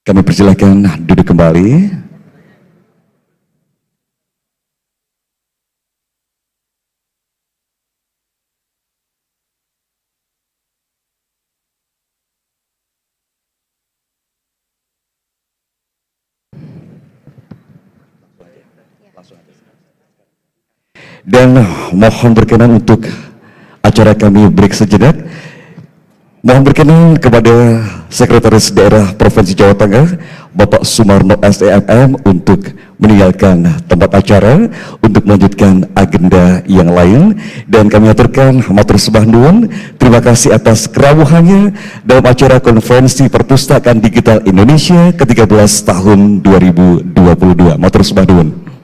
Kami persilakan duduk kembali. Dan mohon berkenan untuk acara kami break sejenak. Mohon berkenan kepada Sekretaris Daerah Provinsi Jawa Tengah, Bapak Sumarno SEMM, untuk meninggalkan tempat acara untuk melanjutkan agenda yang lain. Dan kami aturkan matur sembah nuwun, terima kasih atas kerawuhannya dalam acara Konferensi Perpustakaan Digital Indonesia ke-13 tahun 2022. Matur sembah nuwun.